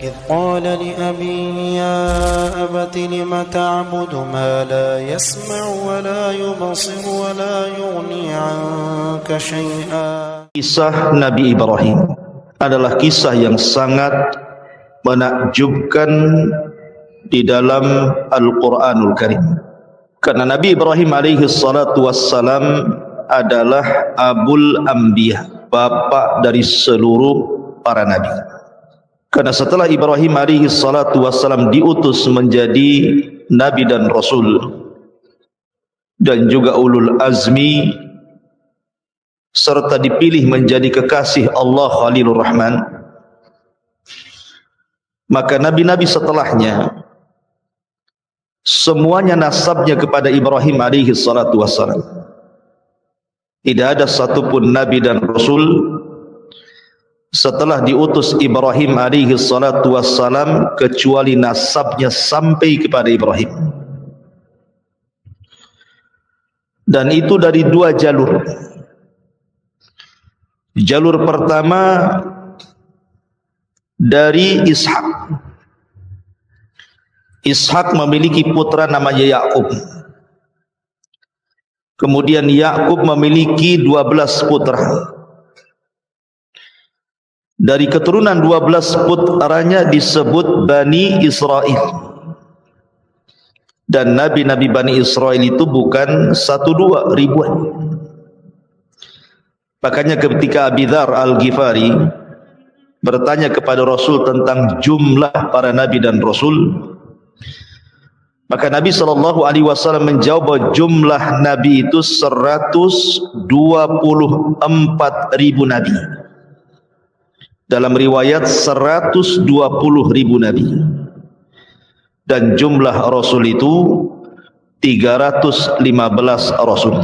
إذ قال لأبيه يا أبت لم تعبد ما لا يسمع ولا يبصر ولا يغني عنك شيئا. Kisah Nabi Ibrahim adalah kisah yang sangat menakjubkan di dalam Al-Quranul Karim, karena Nabi Ibrahim alaihi salatu wassalam adalah Abul Anbiya, bapak dari seluruh para nabi. Karena setelah Ibrahim alaihi salatu wassalam diutus menjadi nabi dan rasul dan juga ulul azmi, serta dipilih menjadi kekasih Allah Khalilur Rahman, maka nabi-nabi setelahnya semuanya nasabnya kepada Ibrahim alaihi salatu wassalam. Tidak ada satupun nabi dan rasul setelah diutus Ibrahim alaihi salatu wassalam kecuali nasabnya sampai kepada Ibrahim. Dan itu dari dua jalur. Jalur pertama dari Ishak. Ishak memiliki putra namanya Yakub. Kemudian Yakub memiliki 12 putra. Dari keturunan 12 putranya disebut Bani Israel. Dan nabi-nabi Bani Israel itu bukan 1-2, ribuan. Makanya ketika Abi Dzar Al-Ghifari bertanya kepada Rasul tentang jumlah para nabi dan rasul, maka Nabi SAW menjawab bahwa jumlah nabi itu 124.000 nabi. Dalam riwayat 120.000 nabi. Dan jumlah rasul itu 315 rasul.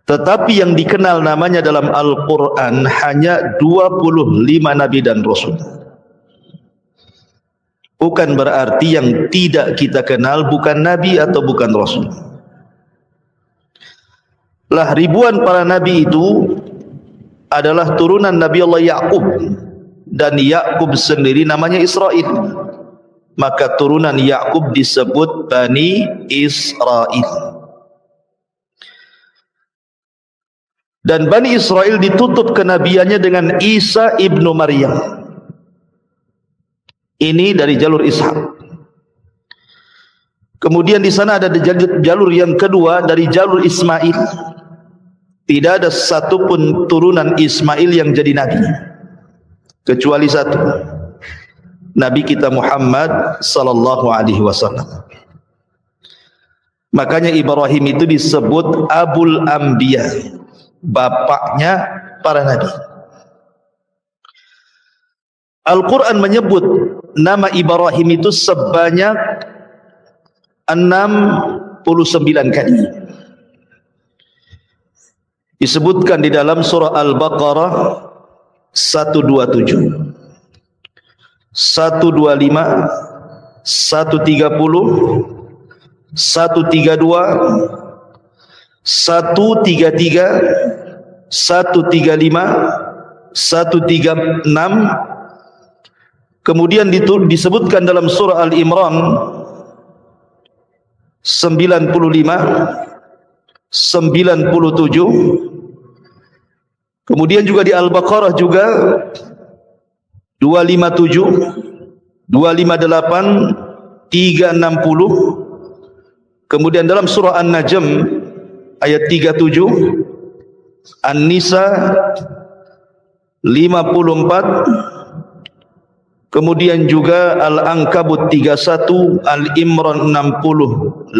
Tetapi yang dikenal namanya dalam Al-Quran hanya 25 nabi dan rasul. Bukan berarti yang tidak kita kenal bukan nabi atau bukan rasul. Lah ribuan para nabi itu adalah turunan Nabi Allah Yakub, dan Yakub sendiri namanya Israel. Maka turunan Yakub disebut Bani Israel. Dan Bani Israel ditutup kenabiannya dengan Isa ibnu Maryam. Ini dari jalur Ishak. Kemudian di sana ada jalur yang kedua dari jalur Ismail. Tidak ada satupun turunan Ismail yang jadi nabi kecuali satu, Nabi kita Muhammad sallallahu alaihi wasallam. Makanya Ibrahim itu disebut Abul Anbiya, bapaknya para nabi. Al-Quran menyebut nama Ibrahim itu sebanyak 69 kali. Disebutkan di dalam surah Al-Baqarah 127, 125, 130, 132, 133, 135, 136. Kemudian disebutkan dalam surah Al-Imran 95, 97. Kemudian juga di Al-Baqarah juga 257, 258, 360. Kemudian dalam surah An-Najm ayat 37, An-Nisa 54. Kemudian juga Al-Ankabut 31, Al-Imran 65,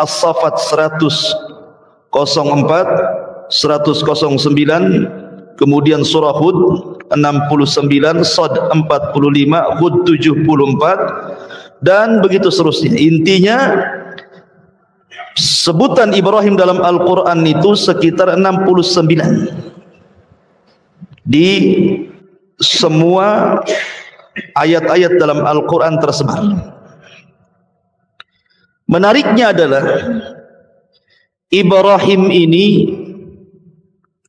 As-Saffat 104, 109, kemudian surah Hud 69, Sad 45, Hud 74, dan begitu seterusnya. Intinya sebutan Ibrahim dalam Al-Quran itu sekitar 69 di semua ayat-ayat dalam Al-Quran tersebar. Menariknya adalah Ibrahim ini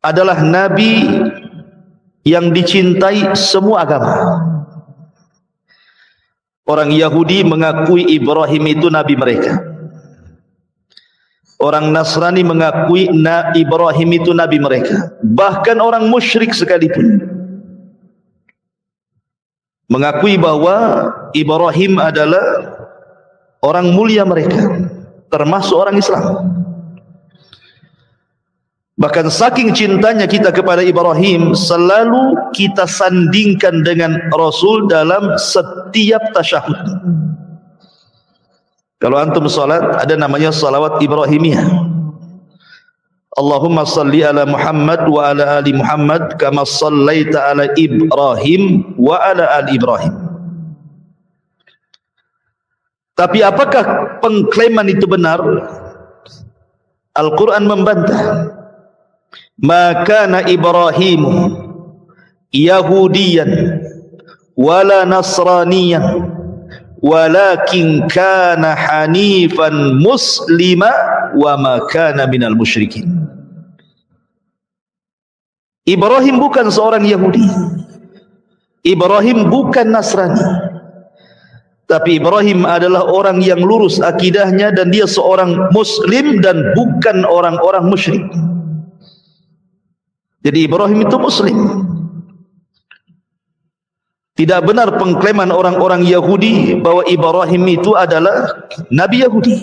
adalah nabi yang dicintai semua agama. Orang Yahudi mengakui Ibrahim itu nabi mereka. Orang Nasrani mengakui Ibrahim itu nabi mereka. Bahkan orang musyrik sekalipun mengakui bahwa Ibrahim adalah orang mulia mereka, termasuk orang Islam. Bahkan saking cintanya kita kepada Ibrahim, selalu kita sandingkan dengan Rasul dalam setiap tasyahud. Kalau antum salat, ada namanya salawat Ibrahimiyah. Allahumma salli ala Muhammad wa ala ali Muhammad kama sallaita ala Ibrahim wa ala ali Ibrahim. Tapi apakah pengklaiman itu benar? Al-Quran membantah. Maka Ibrahim Yahudiyan wala Nasraniyan walakin kana hanifan muslima wa ma kana minal musyrikin. Ibrahim bukan seorang Yahudi, Ibrahim bukan Nasrani, tapi Ibrahim adalah orang yang lurus akidahnya dan dia seorang muslim dan bukan orang-orang musyrik. Jadi Ibrahim itu muslim. Tidak benar pengklaiman orang-orang Yahudi bahwa Ibrahim itu adalah Nabi Yahudi.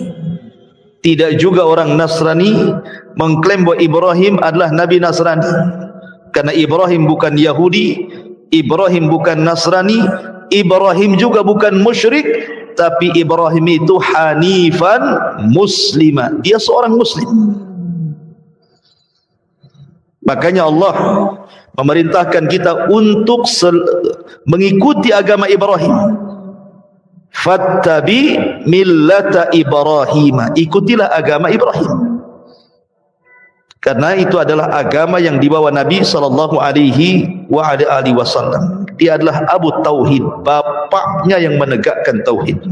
Tidak juga orang Nasrani mengklaim bahwa Ibrahim adalah Nabi Nasrani. Karena Ibrahim bukan Yahudi, Ibrahim bukan Nasrani, Ibrahim juga bukan musyrik, tapi Ibrahim itu hanifan muslimah. Dia seorang muslim. Makanya Allah memerintahkan kita untuk mengikuti agama Ibrahim. Fattabi millata Ibrahim. Ikutilah agama Ibrahim. Karena itu adalah agama yang dibawa Nabi sallallahu alaihi wasallam. Dia adalah Abu Tauhid, bapaknya yang menegakkan tauhid.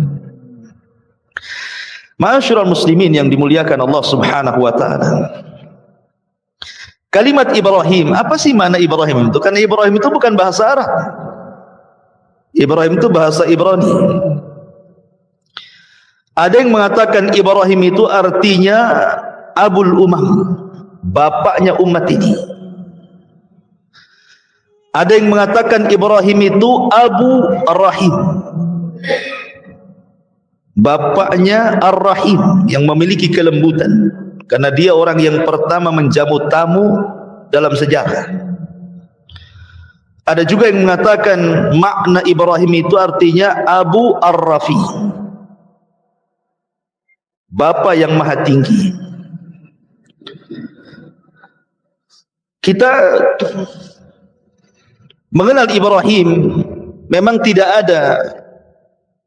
Ma'asyiral muslimin yang dimuliakan Allah Subhanahu wa taala. Kalimat Ibrahim, apa sih makna Ibrahim itu? Karena Ibrahim itu bukan bahasa Arab. Ibrahim itu bahasa Ibrani. Ada yang mengatakan Ibrahim itu artinya Abul Umam, bapaknya umat ini. Ada yang mengatakan Ibrahim itu Abu Rahim, bapaknya Ar-Rahim, yang memiliki kelembutan. Karena dia orang yang pertama menjamu tamu dalam sejarah. Ada juga yang mengatakan makna Ibrahim itu artinya Abu Ar-Rafi, Bapa yang maha tinggi. Kita mengenal Ibrahim memang tidak ada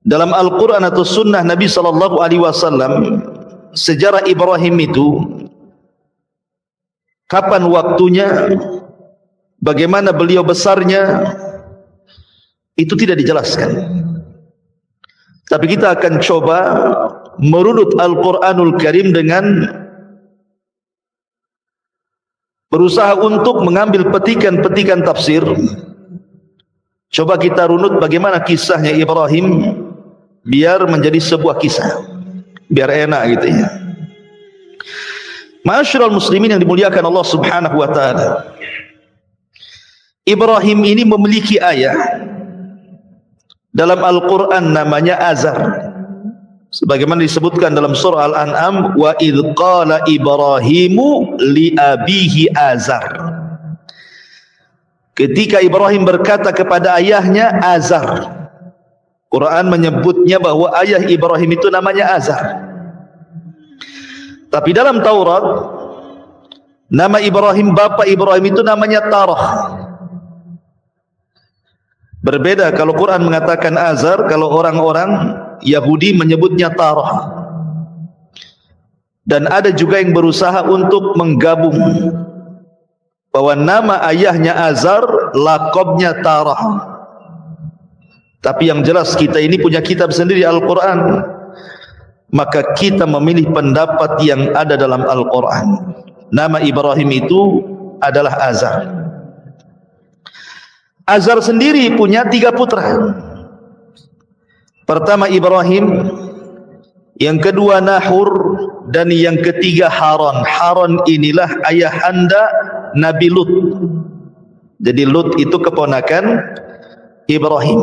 dalam Al-Quran atau Sunnah Nabi sallallahu alaihi wasallam sejarah Ibrahim itu, kapan waktunya, bagaimana beliau besarnya, itu tidak dijelaskan. Tapi kita akan coba merunut Al-Quranul Karim dengan berusaha untuk mengambil petikan-petikan tafsir. Coba kita runut bagaimana kisahnya Ibrahim biar menjadi sebuah kisah, biar enak gitu ya. Ma'asyiral muslimin yang dimuliakan Allah Subhanahu wa taala. Ibrahim ini memiliki ayah dalam Al-Qur'an namanya Azar. Sebagaimana disebutkan dalam surah Al-An'am, wa idz qala Ibrahimu li abihi Azar. Ketika Ibrahim berkata kepada ayahnya Azar. Quran menyebutnya bahwa ayah Ibrahim itu namanya Azar. Tapi dalam Taurat, nama Ibrahim, bapa Ibrahim itu namanya Tarah. Berbeda kalau Quran mengatakan Azar, kalau orang-orang Yahudi menyebutnya Tarah. Dan ada juga yang berusaha untuk menggabung bahwa nama ayahnya Azar, laqabnya Tarah. Tapi yang jelas kita ini punya kitab sendiri Al-Quran, maka kita memilih pendapat yang ada dalam Al-Quran. Nama Ibrahim itu adalah Azar. Azar sendiri punya 3 putra. Pertama Ibrahim, yang kedua Nahur, dan yang ketiga Haran. Haran inilah ayahanda Nabi Lut. Jadi Lut itu keponakan Ibrahim.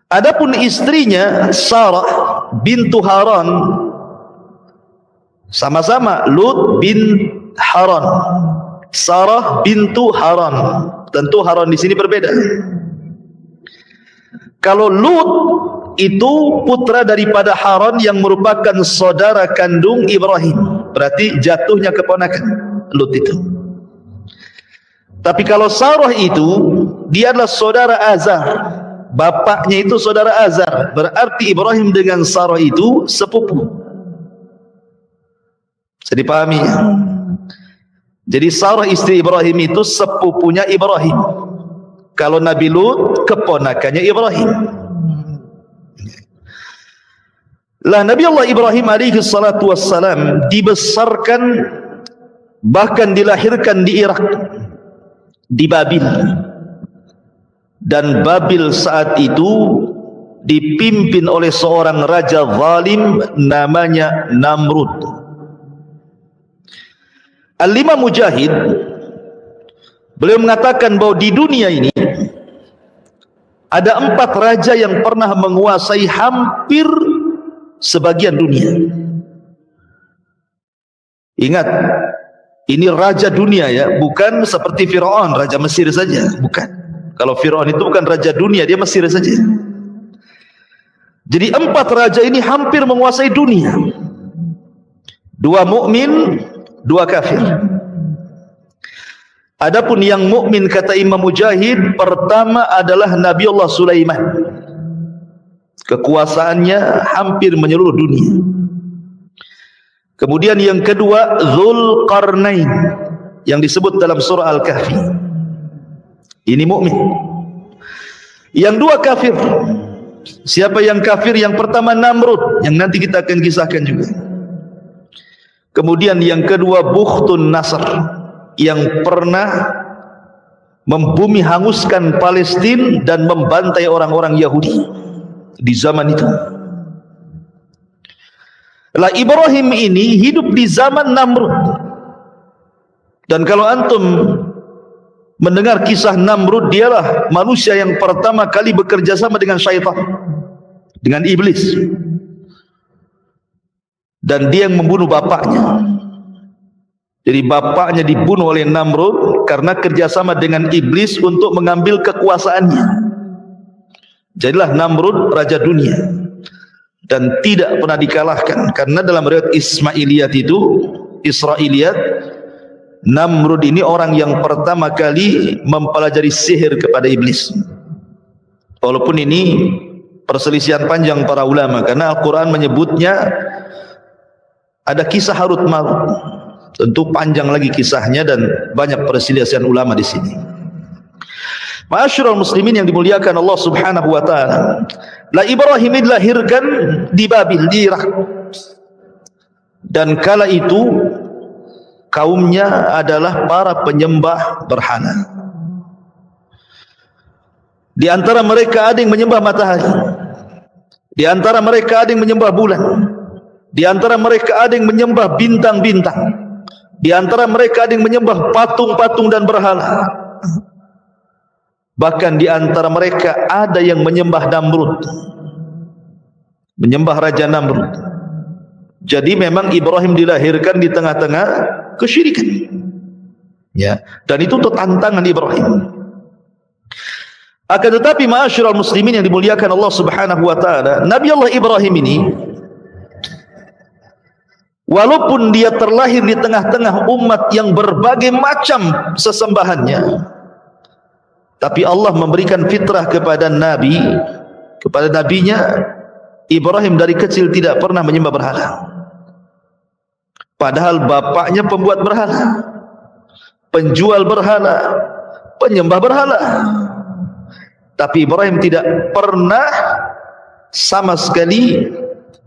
Adapun istrinya Sarah bintu Haran, sama-sama Lut bin Haran, Sarah bintu Haran. Tentu Haran di sini berbeda. Kalau Lut itu putra daripada Haran yang merupakan saudara kandung Ibrahim, berarti jatuhnya keponakan Lut itu. Tapi kalau Sarah itu, dia adalah saudara Azar, bapaknya itu saudara Azar, berarti Ibrahim dengan Sarah itu sepupu. Jadi pahami ya? Jadi Sarah istri Ibrahim itu sepupunya Ibrahim. Kalau Nabi Lut keponakannya Ibrahim. Lah Nabi Allah Ibrahim alaihi salatu wassalam dibesarkan, bahkan dilahirkan di Irak, di Babil. Dan Babil saat itu dipimpin oleh seorang raja zalim namanya Namrud. Al-Imam Mujahid beliau mengatakan bahwa di dunia ini ada 4 raja yang pernah menguasai hampir sebagian dunia. Ingat, ini raja dunia ya, bukan seperti Firaun raja Mesir saja, bukan. Kalau Firaun itu bukan raja dunia, dia Mesir saja. Jadi 4 raja ini hampir menguasai dunia. 2 mukmin, 2 kafir. Adapun yang mukmin kata Imam Mujahid, pertama adalah Nabi Allah Sulaiman. Kekuasaannya hampir menyeluruh dunia. Kemudian yang kedua Dzulqarnain yang disebut dalam surah Al-Kahfi. Ini mukmin. Yang 2 kafir. Siapa yang kafir? Yang pertama Namrud, yang nanti kita akan kisahkan juga. Kemudian yang kedua Bukhtun Nasr, yang pernah membumi hanguskan Palestina dan membantai orang-orang Yahudi di zaman itu. Lah Ibrahim ini hidup di zaman Namrud. Dan kalau antum mendengar kisah Namrud, dialah manusia yang pertama kali bekerja sama dengan syaitan, dengan iblis. Dan dia yang membunuh bapaknya. Jadi bapaknya dibunuh oleh Namrud karena kerjasama dengan iblis untuk mengambil kekuasaannya. Jadilah Namrud raja dunia dan tidak pernah dikalahkan. Karena dalam riwayat Ismailiyat itu, Israiliyat, Namrud ini orang yang pertama kali mempelajari sihir kepada iblis. Walaupun ini perselisihan panjang para ulama, karena Al-Quran menyebutnya ada kisah Harut Marut. Tentu panjang lagi kisahnya dan banyak perselisihan ulama di sini. Ma'asyiral muslimin yang dimuliakan Allah Subhanahu wa taala. La Ibrahim dilahirkan di Babil, di Irak. Dan kala itu kaumnya adalah para penyembah berhala. Di antara mereka ada yang menyembah matahari. Di antara mereka ada yang menyembah bulan. Di antara mereka ada yang menyembah bintang-bintang. Di antara mereka ada yang menyembah patung-patung dan berhala. Bahkan di antara mereka ada yang menyembah Namrud, menyembah Raja Namrud. Jadi memang Ibrahim dilahirkan di tengah-tengah kesyirikan. Ya, dan itu tantangan Ibrahim. Akan tetapi ma'asyiral muslimin yang dimuliakan Allah Subhanahu wa taala, Nabi Allah Ibrahim ini walaupun dia terlahir di tengah-tengah umat yang berbagai macam sesembahannya, tapi Allah memberikan fitrah kepada Nabi, kepada Nabinya Ibrahim dari kecil tidak pernah menyembah berhala. Padahal bapaknya pembuat berhala, penjual berhala, penyembah berhala. Tapi Ibrahim tidak pernah sama sekali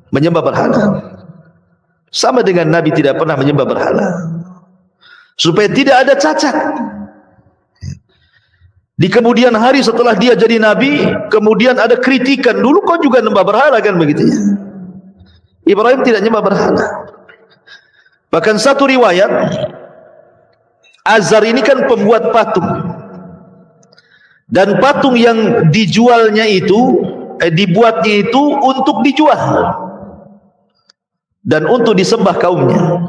menyembah berhala. Sama dengan Nabi tidak pernah menyembah berhala, supaya tidak ada cacat. Di kemudian hari setelah dia jadi nabi, kemudian ada kritikan, dulu kau juga nyembah berhala kan begitu ya. Ibrahim tidak nyembah berhala. Bahkan satu riwayat, Azar ini kan pembuat patung, dan patung yang dijualnya itu, dibuatnya itu untuk dijual dan untuk disembah kaumnya.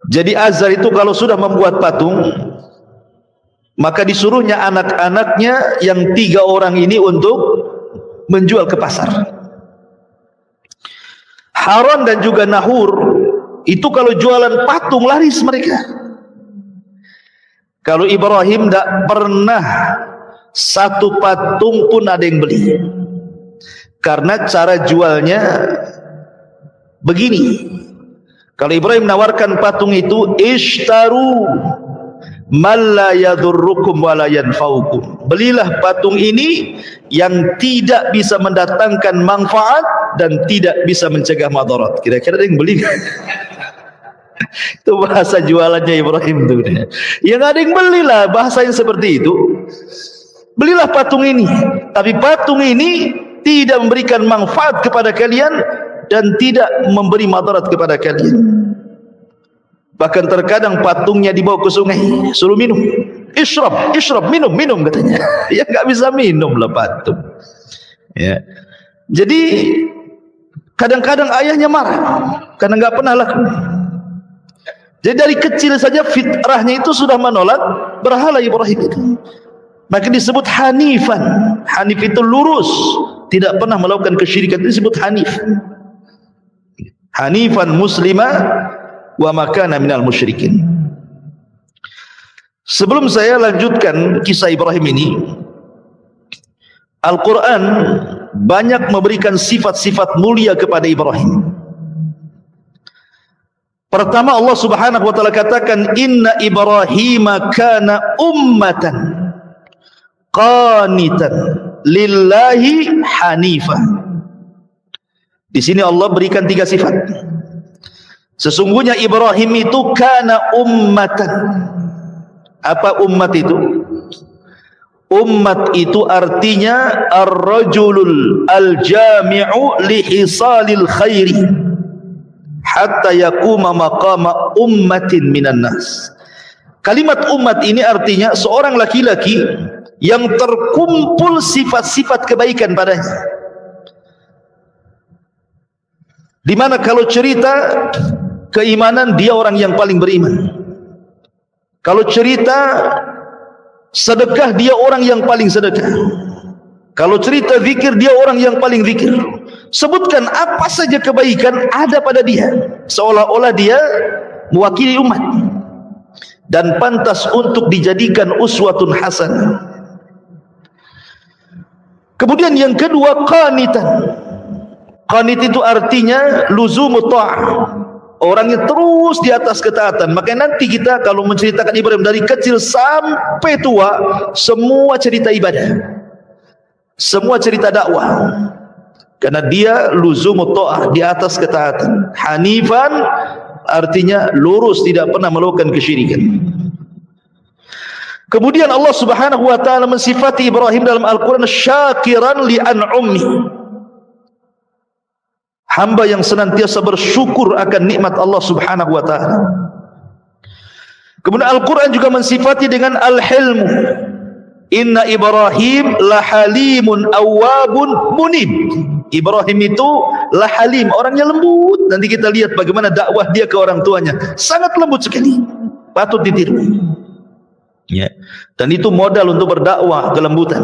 Jadi Azar itu kalau sudah membuat patung, maka disuruhnya anak-anaknya yang 3 orang ini untuk menjual ke pasar. Haran dan juga Nahur itu kalau jualan patung laris mereka. Kalau Ibrahim tidak pernah satu patung pun ada yang beli, karena cara jualnya begini. Kalau Ibrahim menawarkan patung itu, ishtaru man la yadurrukum wa la yanfa'ukum, belilah patung ini yang tidak bisa mendatangkan manfaat dan tidak bisa mencegah madarat. Kira-kira ada yang beli? Itu bahasa jualannya Ibrahim itu. Yang ada yang belilah, bahasa yang seperti itu. Belilah patung ini, tapi patung ini tidak memberikan manfaat kepada kalian dan tidak memberi madarat kepada kalian. Bahkan terkadang patungnya dibawa ke sungai, suruh minum. Ishrab, ishrab, minum, minum katanya. Ya nggak bisa minum lah patung. Ya. Jadi kadang-kadang ayahnya marah karena nggak pernah laku. Jadi dari kecil saja fitrahnya itu sudah menolak berhala Ibrahim itu. Maka disebut hanifan. Hanif itu lurus, tidak pernah melakukan kesyirikan, itu disebut hanif. Hanifan muslimah wa makana minal musyrikin. Sebelum saya lanjutkan kisah Ibrahim ini, Al-Quran banyak memberikan sifat-sifat mulia kepada Ibrahim. Pertama, Allah subhanahu wa ta'ala katakan, inna Ibrahima kana ummatan qanitan lillahi hanifah. Di sini Allah berikan 3 sifat. Sesungguhnya Ibrahim itu kana ummatan. Apa ummat itu? Ummat itu artinya ar-rajulul al-jami'u lihisalil khairi hatta yakuma maqama ummatin minan nas. Kalimat umat ini artinya seorang laki-laki yang terkumpul sifat-sifat kebaikan padanya. Di mana kalau cerita keimanan, dia orang yang paling beriman. Kalau cerita sedekah, dia orang yang paling sedekah. Kalau cerita zikir, dia orang yang paling zikir. Sebutkan apa saja kebaikan ada pada dia, seolah-olah dia mewakili umat dan pantas untuk dijadikan uswatun hasanah. Kemudian yang kedua, qanitan. Qanit itu artinya luzumu ta'ah, orang yang terus di atas ketaatan. Maka nanti kita kalau menceritakan Ibrahim dari kecil sampai tua, semua cerita ibadah, semua cerita dakwah, karena dia luzumu ta'ah, di atas ketaatan. Hanifan artinya lurus, tidak pernah melakukan kesyirikan. Kemudian Allah subhanahu wa ta'ala mensifati Ibrahim dalam Al-Quran, syakiran li an'ummi, hamba yang senantiasa bersyukur akan nikmat Allah subhanahu wa ta'ala. Kemudian Al-Quran juga mensifati dengan al-hilmu, inna Ibrahim lahalimun awwabun munib. Ibrahim itu lahalim, orangnya lembut. Nanti kita lihat bagaimana dakwah dia ke orang tuanya, sangat lembut sekali, patut ditiru ya. Dan itu modal untuk berdakwah, kelembutan.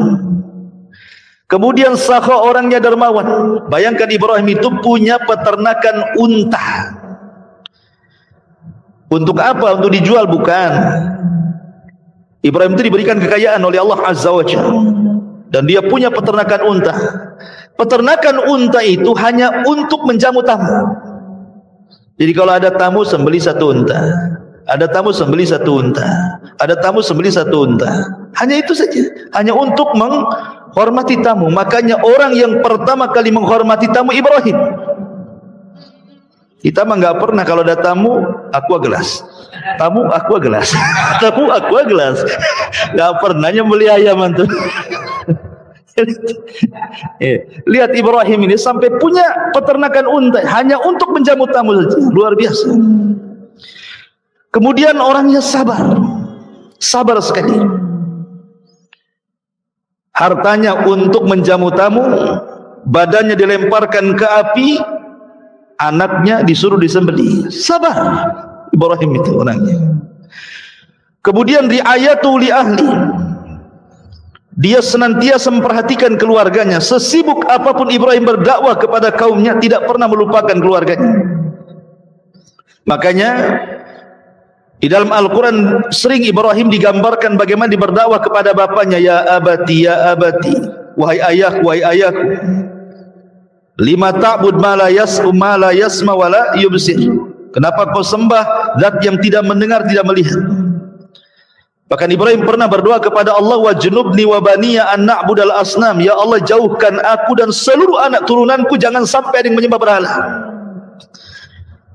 Kemudian sakha, orangnya dermawan. Bayangkan Ibrahim itu punya peternakan unta. Untuk apa? Untuk dijual? Bukan. Ibrahim itu diberikan kekayaan oleh Allah Azza wa Jalla, dan dia punya peternakan unta. Peternakan unta itu hanya untuk menjamu tamu. Jadi kalau ada tamu, sembelih 1 unta. Ada tamu, sembelih 1 unta. Ada tamu, sembelih 1 unta. Hanya itu saja, hanya untuk menghormati tamu. Makanya orang yang pertama kali menghormati tamu Ibrahim. Kita mah nggak pernah kalau ada tamu aqua gelas, tamu aqua gelas, tamu aqua gelas, nggak pernah nyembeli ayam antum. Lihat Ibrahim ini sampai punya peternakan unta hanya untuk menjamu tamu saja, luar biasa. Kemudian orangnya sabar, sabar sekali. Hartanya untuk menjamu tamu, badannya dilemparkan ke api, anaknya disuruh disembelih. Sabar Ibrahim itu orangnya. Kemudian riayatu li ahli, dia senantiasa memperhatikan keluarganya. Sesibuk apapun Ibrahim berdakwah kepada kaumnya, tidak pernah melupakan keluarganya. Makanya di dalam Al-Quran sering Ibrahim digambarkan bagaimana dia berdakwah kepada bapaknya. Ya abati, wahai ayahku, lima ta'bud ma la yasma wa la yubsir. Kenapa kau sembah zat yang tidak mendengar, tidak melihat? Bahkan Ibrahim pernah berdoa kepada Allah, wa junubni wa baniya an na'budal asnam. Ya Allah, jauhkan aku dan seluruh anak turunanku jangan sampai ada yang menyembah berhala.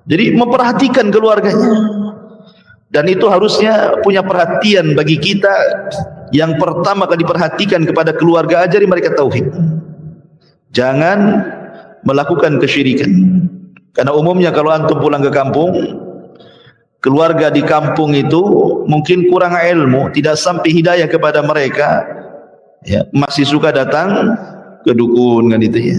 Jadi memperhatikan keluarganya. Dan itu harusnya punya perhatian bagi kita. Yang pertama kali diperhatikan kepada keluarga, ajari mereka tauhid. Jangan melakukan kesyirikan. Karena umumnya kalau antum pulang ke kampung, keluarga di kampung itu mungkin kurang ilmu, tidak sampai hidayah kepada mereka, ya, masih suka datang ke dukun kan itu ya.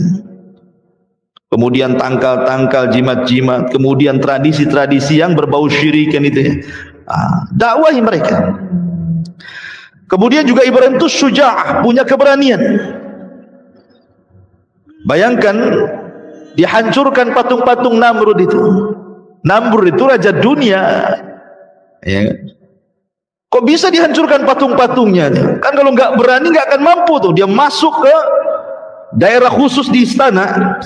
Kemudian tangkal-tangkal, jimat-jimat, kemudian tradisi-tradisi yang berbau syirik kan itu ya. Dakwahi mereka. Kemudian juga Ibrahim itu syuja'ah, punya keberanian. Bayangkan dihancurkan patung-patung Namrud itu. Namrud itu raja dunia, ya. Kok bisa dihancurkan patung-patungnya? Kan kalau nggak berani nggak akan mampu tuh. Dia masuk ke daerah khusus di istana,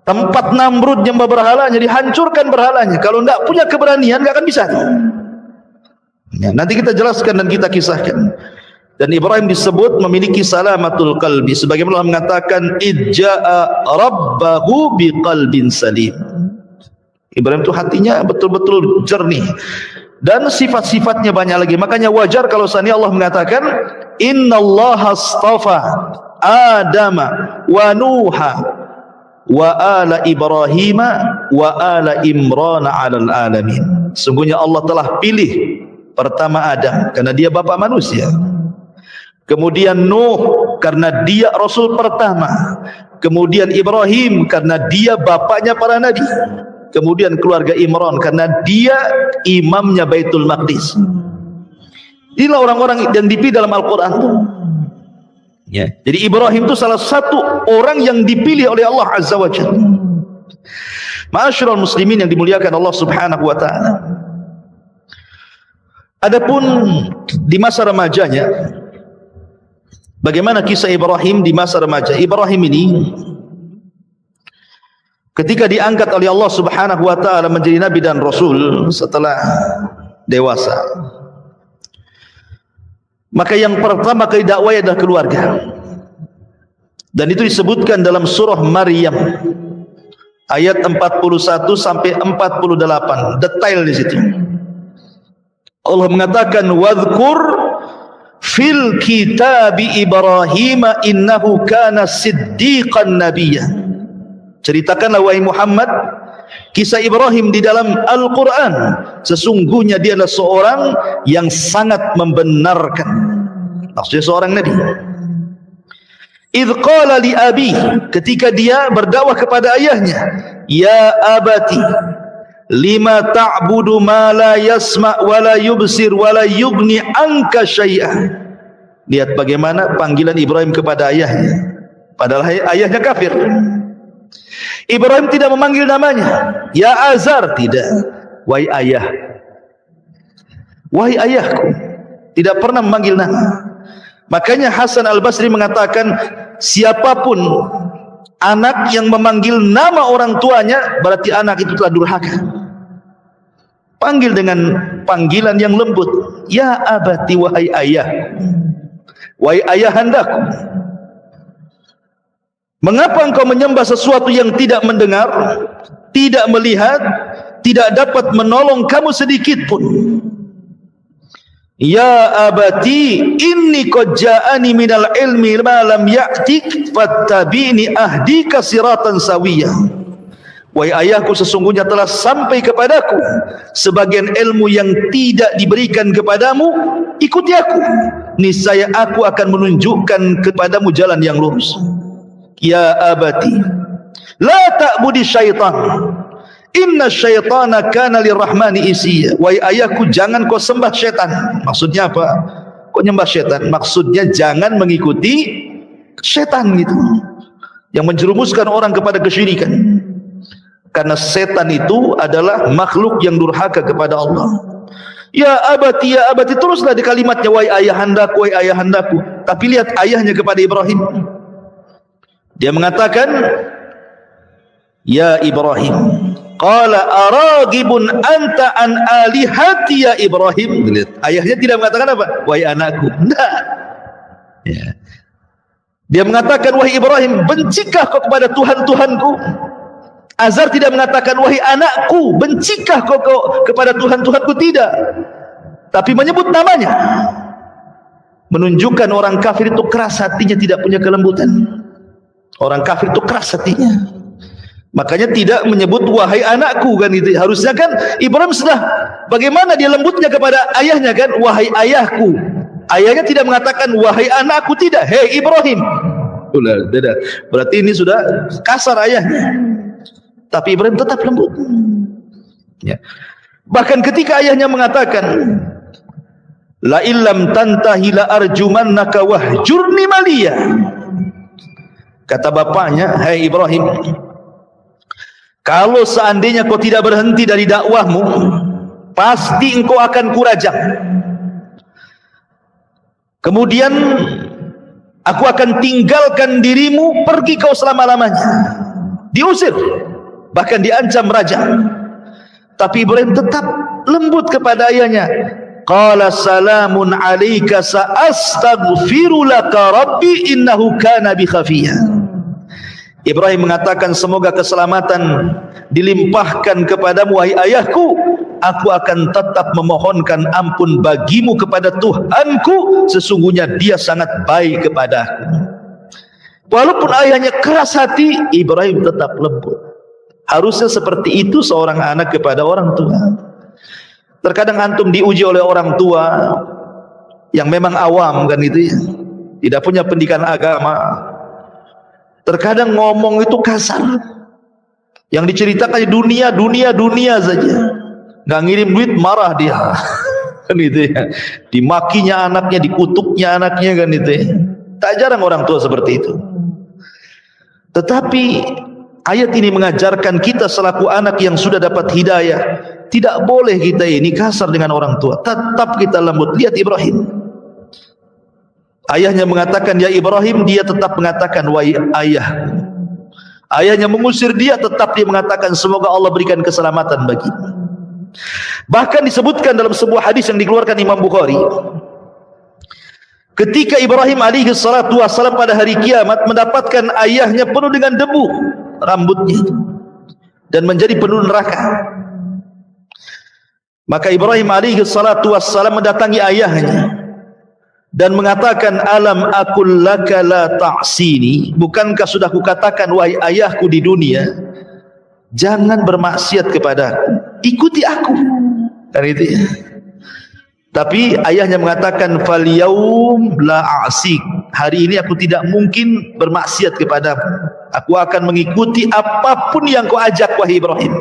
tempat Namrud nyembah berhalanya, dihancurkan berhalanya. Kalau nggak punya keberanian nggak akan bisa. Ya, nanti kita jelaskan dan kita kisahkan. Dan Ibrahim disebut memiliki salamatul qalbi, sebagaimana Allah mengatakan idja'a rabbahu biqalbin salim. Ibrahim itu hatinya betul-betul jernih dan sifat-sifatnya banyak lagi. Makanya wajar kalau seandainya Allah mengatakan innallaha astafa Adama wa Nuha wa ala Ibrahim wa ala Imran 'alal alamin. Sungguhnya Allah telah pilih pertama Adam karena dia bapak manusia. Kemudian Nuh karena dia rasul pertama. Kemudian Ibrahim karena dia bapaknya para nabi. Kemudian keluarga Imran karena dia imamnya Baitul Maqdis. Inilah orang-orang yang dipilih dalam Al-Quran. Ya. Jadi Ibrahim itu salah satu orang yang dipilih oleh Allah Azza wa Jalla. Ma'asyiral muslimin yang dimuliakan Allah Subhanahu wa taala. Adapun di masa remajanya, bagaimana kisah Ibrahim di masa remaja? Ibrahim ini ketika diangkat oleh Allah Subhanahu wa taala menjadi nabi dan rasul setelah dewasa, maka yang pertama kali dakwah adalah keluarga. Dan itu disebutkan dalam surah Maryam ayat 41 sampai 48, detail di situ. Allah mengatakan wadhkur fil kitabi Ibrahim innahu kana siddiqan nabiyya. Ceritakanlah wahai Muhammad kisah Ibrahim di dalam Al-Quran. Sesungguhnya dia adalah seorang yang sangat membenarkan, maksudnya seorang nabi. Idh qala li abi, ketika dia berdakwah kepada ayahnya, ya abati lima ta'budu ma la yasma' wa la yubsir wa la yughni anka syai'ah. Lihat bagaimana panggilan Ibrahim kepada ayahnya, padahal ayahnya kafir. Ibrahim tidak memanggil namanya ya Azar, tidak, wahai ayah, wahai ayahku, tidak pernah memanggil nama. Makanya Hasan Al-Basri mengatakan siapapun anak yang memanggil nama orang tuanya berarti anak itu telah durhaka. Panggil dengan panggilan yang lembut, ya abati, wahai ayah, wahai ayahandaku. Mengapa engkau menyembah sesuatu yang tidak mendengar, tidak melihat, tidak dapat menolong kamu sedikit pun? Ya abati, inni qad ja'ani minal ilmi ma lam ya'tik fattabi'ni ahdika siratan sawiyah. Wahai ayahku, sesungguhnya telah sampai kepadaku sebagian ilmu yang tidak diberikan kepadamu, ikuti aku, niscaya aku akan menunjukkan kepadamu jalan yang lurus. Ya abati, la ta'budi syaitan, inna syaitana kana lirrahmani isiya. Wahai ayahku, jangan kau sembah syaitan. Maksudnya apa? Kau nyembah syaitan? Maksudnya jangan mengikuti syaitan gitu, yang menjerumuskan orang kepada kesyirikan. Karena setan itu adalah makhluk yang durhaka kepada Allah. Ya abati, teruslah di kalimatnya, wahai ayahandaku, wahai ayahandaku. Tapi lihat ayahnya kepada Ibrahim. Dia mengatakan, ya Ibrahim, qala aragibun anta an alihati ya Ibrahim. Lihat, ayahnya tidak mengatakan apa? Wahai anakku. Tidak. Ya. Dia mengatakan, wahai Ibrahim, bencikah kau kepada Tuhan-Tuhanku? Azar tidak mengatakan, wahai anakku, bencikah kau kepada Tuhan-Tuhanku? Tidak. Tapi menyebut namanya. Menunjukkan orang kafir itu keras hatinya, tidak punya kelembutan. Orang kafir itu keras hatinya. Makanya tidak menyebut wahai anakku kan itu. Harusnya kan Ibrahim sudah, bagaimana dia lembutnya kepada ayahnya kan, wahai ayahku. Ayahnya tidak mengatakan wahai anakku, tidak. Hei Ibrahim. Berarti ini sudah kasar ayahnya. Tapi Ibrahim tetap lembut. Ya. Bahkan ketika ayahnya mengatakan, la illam tantahi la arjumannaka wahjurni maliya. Kata bapaknya, hai Ibrahim, kalau seandainya kau tidak berhenti dari dakwahmu, pasti engkau akan kurajam. Kemudian aku akan tinggalkan dirimu, pergi kau selama-lamanya. Diusir, bahkan diancam raja. Tapi Ibrahim tetap lembut kepada ayahnya. Qala salamun alayka sa'astaghfiru laka rabbi innahu kana bi khafiyya. Ibrahim mengatakan, semoga keselamatan dilimpahkan kepadamu wahai ayahku. Aku akan tetap memohonkan ampun bagimu kepada Tuhanku, sesungguhnya dia sangat baik kepadaku. Walaupun ayahnya keras hati, Ibrahim tetap lembut. Harusnya seperti itu seorang anak kepada orang tua. Terkadang antum diuji oleh orang tua yang memang awam kan itu ya, tidak punya pendidikan agama. Terkadang ngomong itu kasar. Yang diceritakan dunia saja. Nggak ngirim duit marah dia. Kan itu ya. Dimakinya anaknya, dikutuknya anaknya kan itu ya. Tak jarang orang tua seperti itu. Tetapi ayat ini mengajarkan kita selaku anak yang sudah dapat hidayah, tidak boleh kita ini kasar dengan orang tua. Tetap kita lembut. Lihat Ibrahim. Ayahnya mengatakan ya Ibrahim, dia tetap mengatakan wahai ayah. Ayahnya mengusir dia, tetap dia mengatakan semoga Allah berikan keselamatan bagi. Bahkan disebutkan dalam sebuah hadis yang dikeluarkan Imam Bukhari, ketika Ibrahim alaihi salatu wassalam pada hari kiamat mendapatkan ayahnya penuh dengan debu rambutnya dan menjadi penuh neraka, maka Ibrahim alaihi salatu wassalam mendatangi ayahnya dan mengatakan, alam aqul laka la ta'sini, bukankah sudah kukatakan wahai ayahku di dunia, jangan bermaksiat kepadaku, ikuti aku. Dan itu ya. Tapi ayahnya mengatakan, fal yaum la a'sik, hari ini aku tidak mungkin bermaksiat kepadamu, aku akan mengikuti apapun yang kau ajak wahai Ibrahim.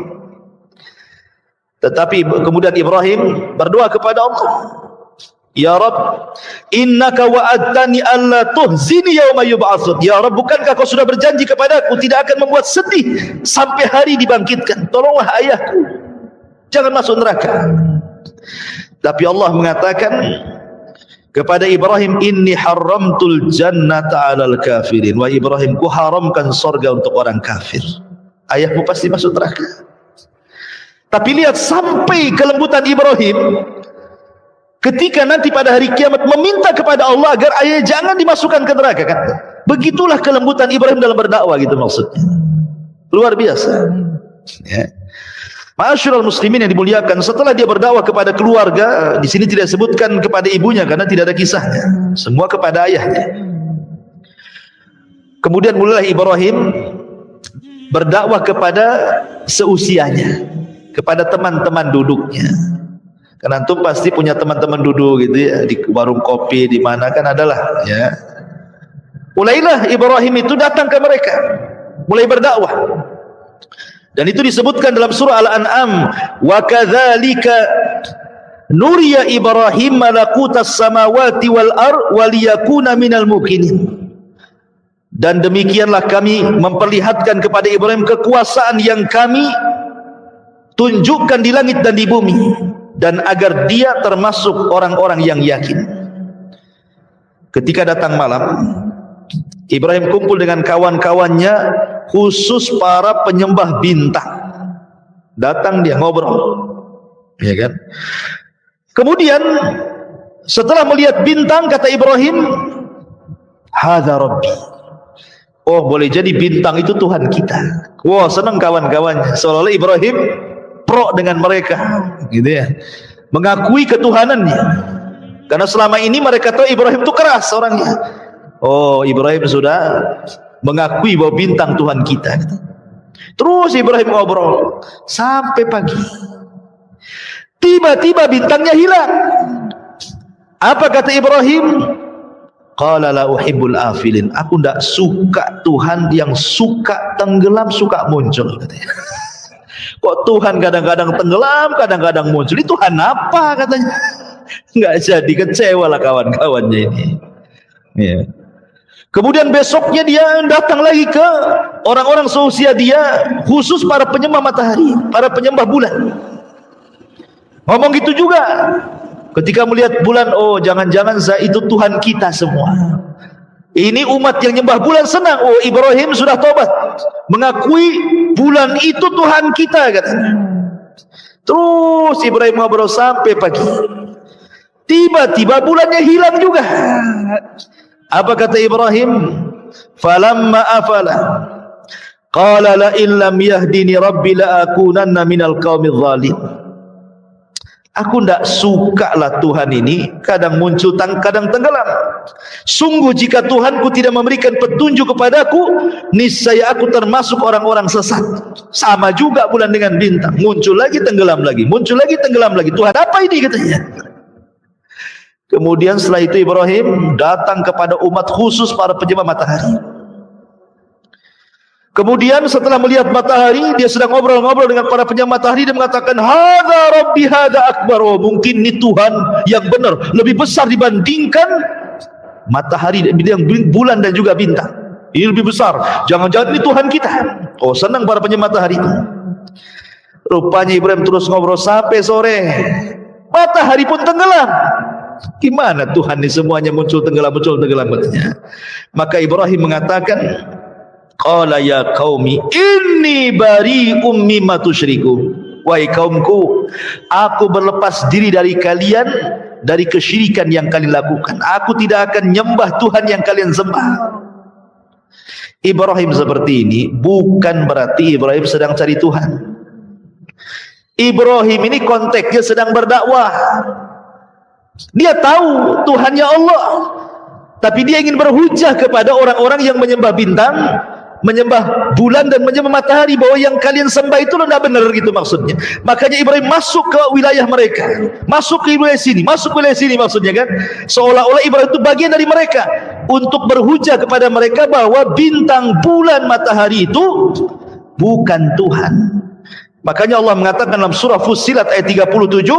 Tetapi kemudian Ibrahim berdoa kepada Allah, ya Rabb, innaka wa'adtani alla tuhzini yauma yub'atsun. Ya Rabb, bukankah kau sudah berjanji kepadaku tidak akan membuat sedih sampai hari dibangkitkan. Tolonglah ayahku, jangan masuk neraka. Tapi Allah mengatakan kepada Ibrahim, inni haramtul jannata 'alal kafirin. Wahai Ibrahim, ku haramkan surga untuk orang kafir. Ayahmu pasti masuk neraka. Tapi lihat sampai kelembutan Ibrahim ketika nanti pada hari kiamat meminta kepada Allah agar ayah jangan dimasukkan ke neraka kan. Begitulah kelembutan Ibrahim dalam berdakwah, gitu maksudnya. Luar biasa. Ya. Ma'asyiral muslimin yang dimuliakan, setelah dia berdakwah kepada keluarga, di sini tidak sebutkan kepada ibunya karena tidak ada kisahnya, semua kepada ayahnya. Kemudian mulailah Ibrahim berdakwah kepada seusianya, kepada teman-teman duduknya. Karena antum pasti punya teman-teman duduk gitu ya, di warung kopi di mana kan adalah ya. Mulailah Ibrahim itu datang ke mereka, mulai berdakwah. Dan itu disebutkan dalam surah Al-An'am, wa kadzalika nuriya Ibrahim malakutas samawati wal ard waliyakuna minal muqinin. Dan demikianlah kami memperlihatkan kepada Ibrahim kekuasaan yang kami tunjukkan di langit dan di bumi, dan agar dia termasuk orang-orang yang yakin. Ketika datang malam, Ibrahim kumpul dengan kawan-kawannya, khusus para penyembah bintang. Datang dia ngobrol, ya kan? Kemudian setelah melihat bintang, kata Ibrahim, hadza rabbi. Oh, boleh jadi bintang itu Tuhan kita. Wah, senang kawan-kawannya. Seolah-olah Ibrahim pro dengan mereka, gitu ya, mengakui ketuhanannya. Karena selama ini mereka tahu Ibrahim itu keras orangnya. Oh, Ibrahim sudah mengakui bahwa bintang Tuhan kita. Terus Ibrahim ngobrol sampai pagi. Tiba-tiba bintangnya hilang. Apa kata Ibrahim? Qala la uhibbul afilin. Aku tidak suka Tuhan yang suka tenggelam, suka muncul, katanya. Kok Tuhan kadang-kadang tenggelam, kadang-kadang muncul? Itu Tuhan apa, katanya? Nggak jadi, kecewa lah kawan-kawannya ini. Ya. Kemudian besoknya dia datang lagi ke orang-orang seusia dia, khusus para penyembah matahari, para penyembah bulan. Ngomong gitu juga. Ketika melihat bulan, oh jangan-jangan itu Tuhan kita semua. Ini umat yang nyembah bulan senang. Oh, Ibrahim sudah tobat, mengakui bulan itu Tuhan kita, katanya. Terus Ibrahim ngobrol sampai pagi. Tiba-tiba bulannya hilang juga. Apa kata Ibrahim? Falamma afala qala la illam yahdini rabbi la akunanna minal qaumidz zalim. Aku tidak suka lah Tuhan ini, kadang muncul, kadang tenggelam. Sungguh jika Tuhanku tidak memberikan petunjuk kepadaku, niscaya aku termasuk orang-orang sesat. Sama juga bulan dengan bintang, muncul lagi tenggelam lagi, muncul lagi tenggelam lagi. Tuhan apa ini, katanya. Kemudian setelah itu Ibrahim datang kepada umat khusus para penyembah matahari. Kemudian setelah melihat matahari, dia sedang ngobrol-ngobrol dengan para penyembah matahari, dia mengatakan, hadza rabbi hadza akbar. Oh, mungkin ini Tuhan yang benar, lebih besar dibandingkan matahari, bulan dan juga bintang. Ini lebih besar, jangan-jangan ini Tuhan kita. Oh, senang para penyembah matahari itu. Rupanya Ibrahim terus ngobrol sampai sore, matahari pun tenggelam. Gimana Tuhan ini semuanya muncul tenggelam, muncul tenggelam, katanya. Maka Ibrahim mengatakan, qala ya qaumi inni bari'um mimma tusyriku. Wahai kaumku, aku berlepas diri dari kalian, dari kesyirikan yang kalian lakukan. Aku tidak akan nyembah Tuhan yang kalian sembah. Ibrahim seperti ini bukan berarti Ibrahim sedang cari Tuhan. Ibrahim ini konteksnya sedang berdakwah. Dia tahu Tuhannya Allah, tapi dia ingin berhujah kepada orang-orang yang menyembah bintang, menyembah bulan dan menyembah matahari, bahwa yang kalian sembah itu tidak benar, gitu maksudnya. Makanya Ibrahim masuk ke wilayah mereka, masuk ke wilayah sini, masuk ke wilayah sini, maksudnya kan, seolah-olah Ibrahim itu bagian dari mereka, untuk berhujah kepada mereka bahwa bintang, bulan, matahari itu bukan Tuhan. Makanya Allah mengatakan dalam surah Fussilat ayat 37,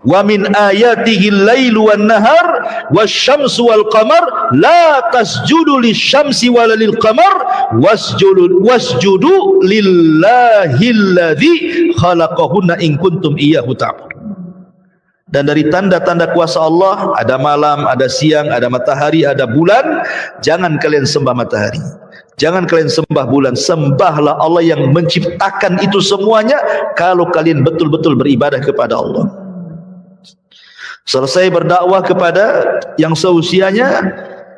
wa min ayatihi al-lailu wan-nahar wasyamsu wal-qamar la tasjudu lisyamsi wala lil-qamar wasjudu lillahilladzi khalaqahunna in kuntum iyyahu ta'budun. Dan dari tanda-tanda kuasa Allah ada malam, ada siang, ada matahari, ada bulan. Jangan kalian sembah matahari, jangan kalian sembah bulan, sembahlah Allah yang menciptakan itu semuanya kalau kalian betul-betul beribadah kepada Allah. Selesai berdakwah kepada yang seusianya,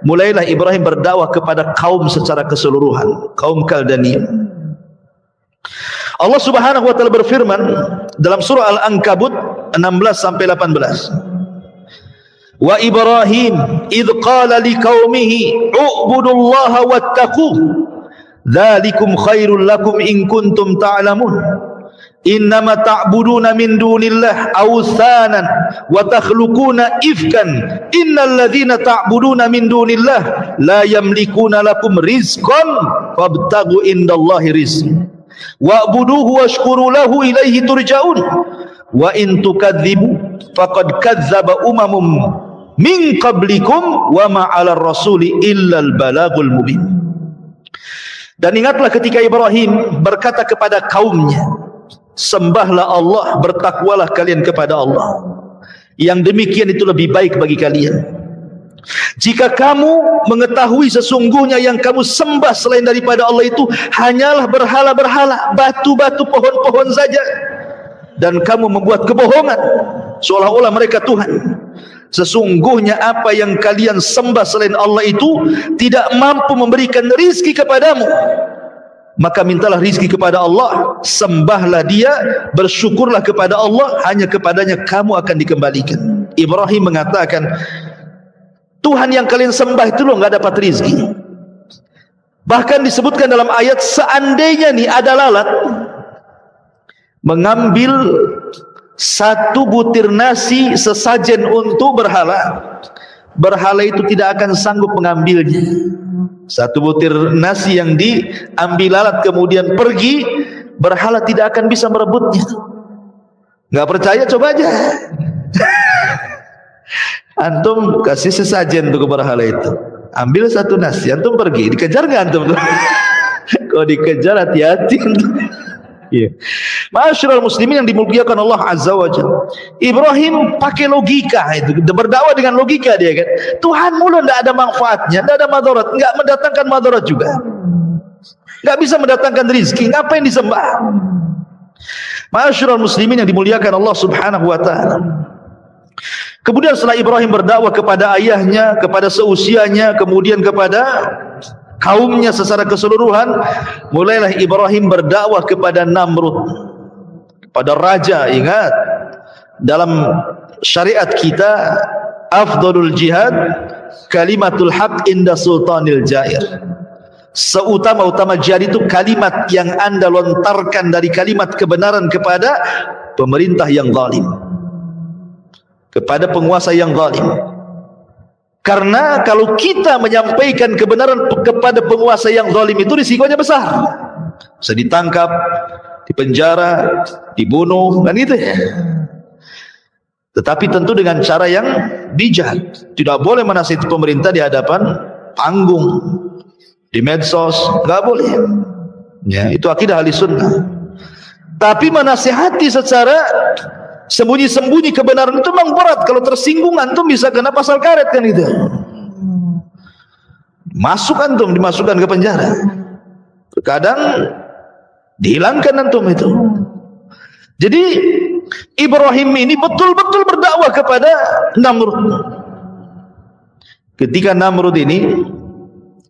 mulailah Ibrahim berdakwah kepada kaum secara keseluruhan, kaum Kaldania. Allah Subhanahu wa taala berfirman dalam surah Al-Ankabut 16 sampai 18. Wa Ibrahim idh qala liqaumihi u'budullaha wattaquh dzalikum khairul lakum in kuntum ta'lamun innama ta'buduna min dunillah awthanan wa takhluquna ifkan innal ladzina ta'buduna min dunillah la yamlikuna lakum rizqan fabtaghu indallahi rizqan wa'buduhu washkuru lahu ilaihi turja'un wa in tukadzibu faqad kadzdzaba umamum min qablikum wa ma 'alar rasuli illal balagul mubin. Dan ingatlah ketika Ibrahim berkata kepada kaumnya, sembahlah Allah, bertakwalah kalian kepada Allah, yang demikian itu lebih baik bagi kalian. Jika kamu mengetahui sesungguhnya yang kamu sembah selain daripada Allah itu hanyalah berhala-berhala, batu-batu, pohon-pohon saja, dan kamu membuat kebohongan seolah-olah mereka Tuhan. Sesungguhnya apa yang kalian sembah selain Allah itu tidak mampu memberikan rizki kepadamu, maka mintalah rizki kepada Allah, sembahlah Dia, bersyukurlah kepada Allah, hanya kepadanya kamu akan dikembalikan. Ibrahim mengatakan, Tuhan yang kalian sembah itu loh nggak dapat rizki. Bahkan disebutkan dalam ayat, seandainya nih ada lalat mengambil satu butir nasi sesajen untuk berhala, berhala itu tidak akan sanggup mengambilnya. Satu butir nasi yang diambil lalat kemudian pergi, berhala tidak akan bisa merebutnya. Nggak percaya, coba aja. Antum kasih sesajen untuk berhala itu, ambil satu nasi, antum pergi, dikejar nggak antum? Kalau dikejar hati-hati. Iya. Ma'asyiral muslimin yang dimuliakan Allah Azza wa Jalla, Ibrahim pakai logika itu, berdakwah dengan logika dia kan. Tuhan mulu tidak ada manfaatnya, tidak ada madarat, enggak mendatangkan madarat juga, enggak bisa mendatangkan rizki, ngapain disembah? Ma'asyiral muslimin yang dimuliakan Allah Subhanahu wa taala. Kemudian setelah Ibrahim berdakwah kepada ayahnya, kepada seusianya, kemudian kepada kaumnya secara keseluruhan, mulailah Ibrahim berdakwah kepada Namrud, pada raja. Ingat, dalam syariat kita afdalul jihad kalimatul haq inda sultanil jair. Seutama-utama jihad itu kalimat yang anda lontarkan dari kalimat kebenaran kepada pemerintah yang zalim, kepada penguasa yang zalim. Karena kalau kita menyampaikan kebenaran kepada penguasa yang zalim itu risikonya besar, bisa ditangkap, dipenjara, dibunuh, kan gitu ya. Tetapi tentu dengan cara yang bijak. Tidak boleh menasihati pemerintah di hadapan panggung, di medsos, nggak boleh. Ya, itu akidah ahli sunnah. Tapi menasihati secara sembunyi-sembunyi kebenaran itu memang berat. Kalau tersinggung antum bisa kena pasal karet kan gitu. Masuk antum, dimasukkan ke penjara. Terkadang dihilangkan antum itu. Jadi Ibrahim ini betul-betul berdakwah kepada Namrud. Ketika Namrud ini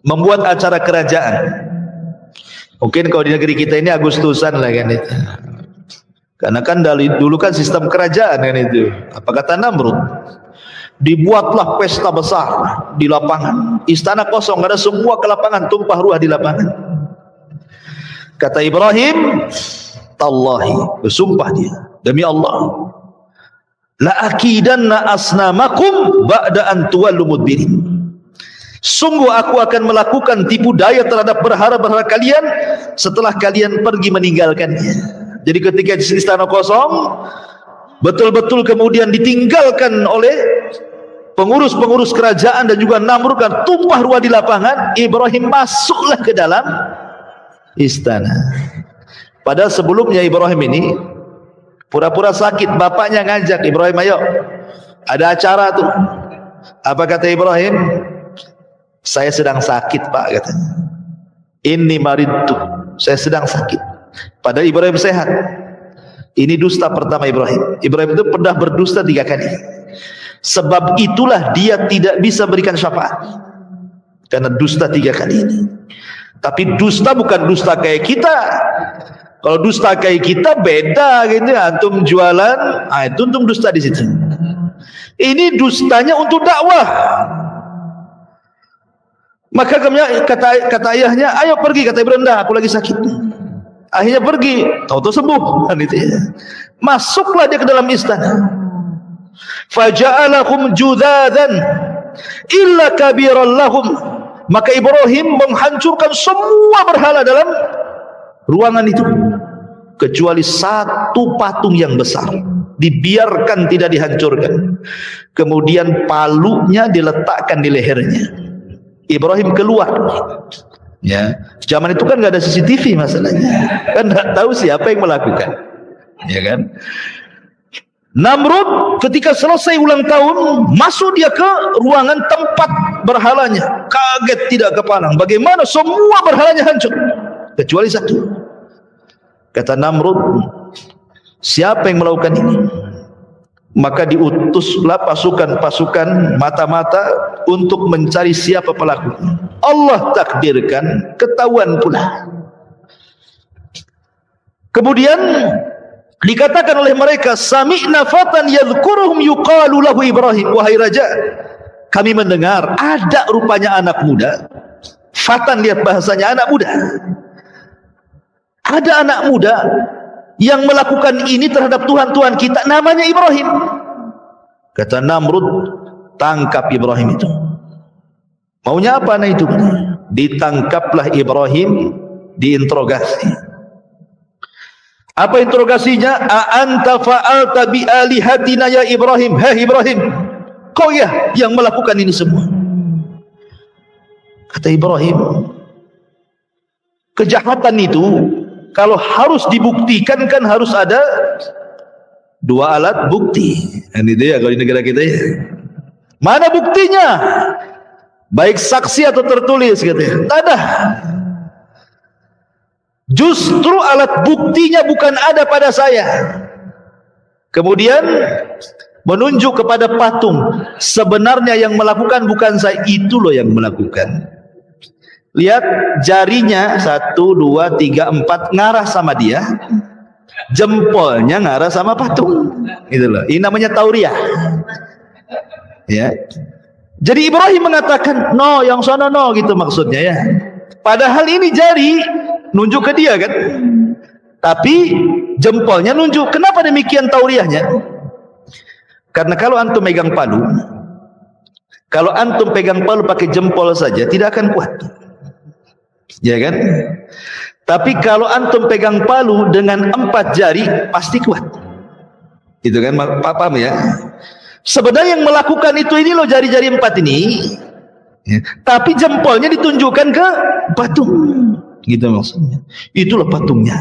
membuat acara kerajaan, mungkin kalau di negeri kita ini Agustusan lah kan itu. Karena kan dulu kan sistem kerajaan kan itu. Apa kata Namrud? Dibuatlah pesta besar di lapangan. Istana kosong, ada semua ke lapangan, tumpah ruah di lapangan. Kata Ibrahim, tallahi, bersumpah dia, demi Allah, la akidanna asnamakum ba'da an tuwallu mudbirin. Sungguh aku akan melakukan tipu daya terhadap berhala-berhala kalian setelah kalian pergi meninggalkannya. Jadi ketika istana kosong, betul-betul kemudian ditinggalkan oleh pengurus-pengurus kerajaan dan juga Namrud, kan tumpah ruah di lapangan, Ibrahim masuklah ke dalam istana. Padahal sebelumnya Ibrahim ini pura-pura sakit, bapaknya ngajak Ibrahim, ayo ada acara tuh. Apa kata Ibrahim? Saya sedang sakit pak, katanya. Inni maridtu, saya sedang sakit. Padahal Ibrahim sehat. Ini dusta pertama Ibrahim. Ibrahim itu pernah berdusta 3 kali. Sebab itulah dia tidak bisa berikan syafaat. karena dusta 3 kali ini. Tapi dusta bukan dusta kayak kita. Kalau dusta kayak kita beda gitu, antum jualan, itu antum dusta di situ. Ini dustanya untuk dakwah. Maka kata ayahnya, ayo pergi, kata Ibrahim, dah aku lagi sakit. Akhirnya pergi, tahu-tahu sembuh kan itu ya. Masuklah dia ke dalam istana. Faja'alahum judzadan illa kabiran lahum. Maka Ibrahim menghancurkan semua berhala dalam ruangan itu kecuali satu patung yang besar, dibiarkan tidak dihancurkan. Kemudian palunya diletakkan di lehernya. Ibrahim keluar. Ya, zaman itu kan nggak ada CCTV masalahnya, kan nggak tahu siapa yang melakukan, ya kan? Namrud ketika selesai ulang tahun, masuk dia ke ruangan tempat berhalanya, kaget tidak kepalang, bagaimana semua berhalanya hancur kecuali satu. Kata Namrud, siapa yang melakukan ini? Maka diutuslah pasukan-pasukan mata-mata untuk mencari siapa pelaku. Allah takdirkan, ketahuan pula. Kemudian dikatakan oleh mereka, sami'na fatan yadhkuruhum yuqalu lahu Ibrahim. Wahai raja, kami mendengar ada rupanya anak muda. Fatan, lihat bahasanya, anak muda. Ada anak muda yang melakukan ini terhadap Tuhan-Tuhan kita, namanya Ibrahim. Kata Namrud, tangkap Ibrahim itu. Maunya apa anak itu? Ditangkaplah Ibrahim, diinterogasi. Apa interogasinya? A anta fa'alta bi alihatina ya Ibrahim. Hei Ibrahim, kau ya yang melakukan ini semua. Kata Ibrahim, kejahatan itu kalau harus dibuktikan kan harus ada 2 alat bukti. Ini dia kalau di negara kita ya. Mana buktinya? Baik saksi atau tertulis katanya. Tak ada. Justru alat buktinya bukan ada pada saya. Kemudian menunjuk kepada patung. Sebenarnya yang melakukan bukan saya, itu loh yang melakukan. Lihat jarinya 1, 2, 3, 4 ngarah sama dia, jempolnya ngarah sama patung. Itu loh. Ini namanya tauriah. Ya. Jadi Ibrahim mengatakan no, yang sana no, gitu maksudnya ya. Padahal ini jari nunjuk ke dia kan, tapi jempolnya nunjuk. Kenapa demikian tauriahnya? Karena kalau antum pegang palu, kalau antum pegang palu pakai jempol saja tidak akan kuat, ya kan? Tapi kalau antum pegang palu dengan 4 jari pasti kuat. Itu kan, paham ya? Sebenarnya yang melakukan itu ini loh, jari-jari 4 ini ya. Tapi jempolnya ditunjukkan ke patung, gitu maksudnya. Itulah patungnya.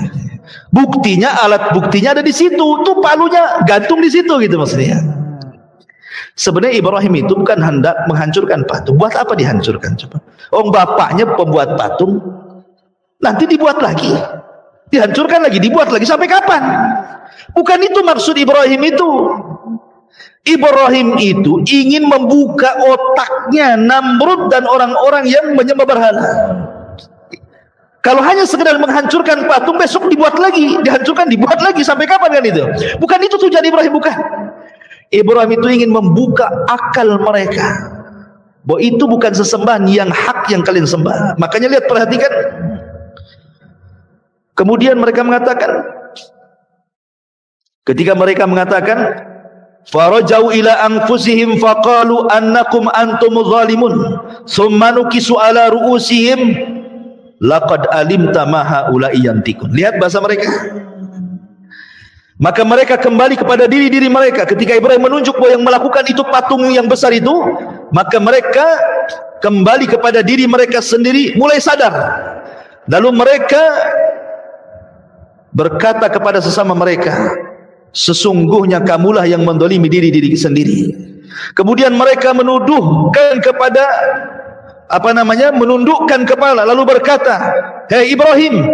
Buktinya, alat buktinya ada di situ. Tuh palunya gantung di situ, gitu maksudnya. Sebenarnya Ibrahim itu bukan hendak menghancurkan patung. Buat apa dihancurkan coba? Bapaknya pembuat patung, nanti dibuat lagi, dihancurkan lagi, dibuat lagi, sampai kapan? Bukan itu maksud Ibrahim itu. Ibrahim itu ingin membuka otaknya Namrud dan orang-orang yang menyembah berhala. Kalau hanya sekedar menghancurkan patung, besok dibuat lagi, dihancurkan, dibuat lagi, sampai kapan kan itu? Bukan itu tujuan Ibrahim, bukan. Ibrahim itu ingin membuka akal mereka bahwa itu bukan sesembahan yang hak yang kalian sembah. Makanya lihat, perhatikan. Kemudian mereka mengatakan, ketika mereka mengatakan, farajau ila anfusihim faqalu annakum antum zalimun summa nukisu ala ru'usihim laqad alimta ma haula'i yantikun. Lihat bahasa mereka. Maka mereka kembali kepada diri-diri mereka. Ketika Ibrahim menunjuk bahwa yang melakukan itu patung yang besar itu, maka mereka kembali kepada diri mereka sendiri, mulai sadar. Lalu mereka berkata kepada sesama mereka, sesungguhnya kamulah yang mendolimi diri-diri sendiri. Kemudian mereka menuduhkan kepada menundukkan kepala, lalu berkata, hei Ibrahim,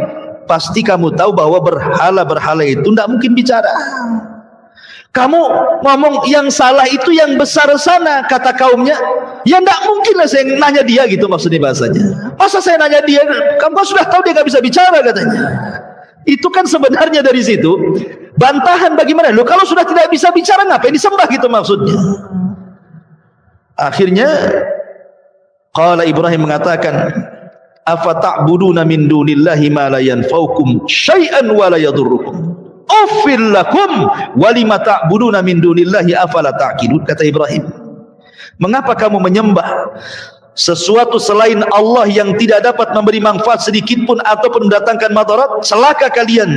pasti kamu tahu bahwa berhala-berhala itu tidak mungkin bicara. Kamu ngomong yang salah itu yang besar sana, kata kaumnya. Ya enggak mungkin lah saya nanya dia gitu, maksudnya bahasanya. Masa saya nanya dia, kamu sudah tahu dia gak bisa bicara katanya. Itu kan sebenarnya dari situ bantahan bagaimana? Loh kalau sudah tidak bisa bicara ngapain disembah gitu maksudnya. Akhirnya qala Ibrahim mengatakan, afata'buduna min dunillahi ma la yanfa'ukum syai'an wa la yadurrukum. Uffil lakum walima ta'buduna min dunillahi afala ta'qilun, kata Ibrahim. Mengapa kamu menyembah sesuatu selain Allah yang tidak dapat memberi manfaat sedikit pun ataupun mendatangkan madarat? Celaka kalian,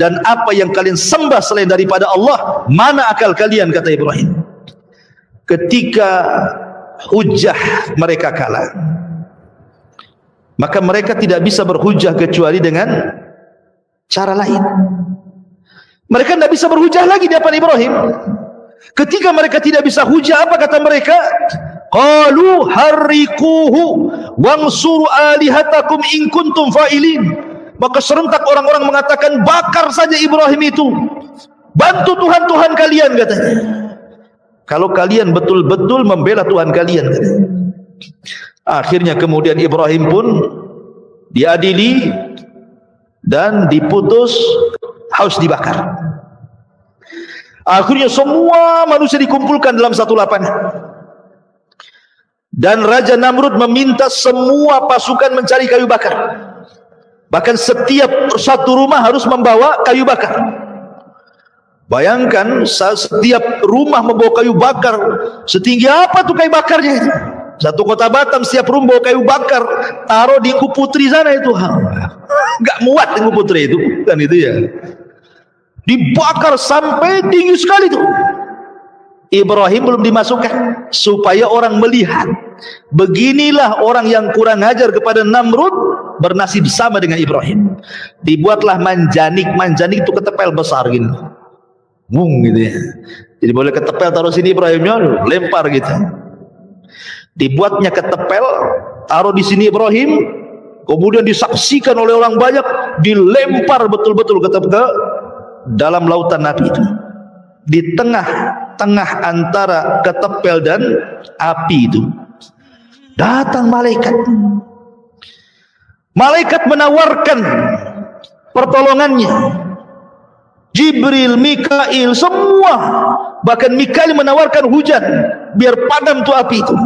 dan apa yang kalian sembah selain daripada Allah, mana akal kalian, kata Ibrahim. Ketika hujah mereka kalah, maka mereka tidak bisa berhujah kecuali dengan cara lain. Mereka tidak bisa berhujah lagi di hadapan Ibrahim. Ketika mereka tidak bisa hujah, apa kata mereka? Qalu harriquhu wansuru alihatakum in kuntum fa'ilin. Maka serentak orang-orang mengatakan, bakar saja Ibrahim itu, bantu Tuhan-Tuhan kalian, katanya, kalau kalian betul-betul membela Tuhan kalian, katanya. Akhirnya kemudian Ibrahim pun diadili dan diputus harus dibakar. Akhirnya semua manusia dikumpulkan dalam satu lapangan, dan Raja Namrud meminta semua pasukan mencari kayu bakar. Bahkan setiap satu rumah harus membawa kayu bakar. Bayangkan setiap rumah membawa kayu bakar. Setinggi apa tuh kayu bakarnya itu? Satu kota Batam setiap rumah bawa kayu bakar, taruh di Engku Putri sana itu. Enggak muat Engku Putri itu, kan itu ya. Dibakar sampai tinggi sekali tuh. Ibrahim belum dimasukkan supaya orang melihat, beginilah orang yang kurang ajar kepada Namrud bernasib sama dengan Ibrahim. Dibuatlah manjanik. Manjanik itu ketepel besar gini, gitu ya. Jadi boleh ketepel taruh sini, Ibrahimnya lempar gitu. Dibuatnya ketepel, taruh di sini Ibrahim, kemudian disaksikan oleh orang banyak, dilempar betul-betul ke dalam lautan api itu. Di tengah-tengah antara ketepel dan api itu datang malaikat. Malaikat menawarkan pertolongannya. Jibril, Mikail, semua, bahkan Mikail menawarkan hujan biar padam tuh api itu.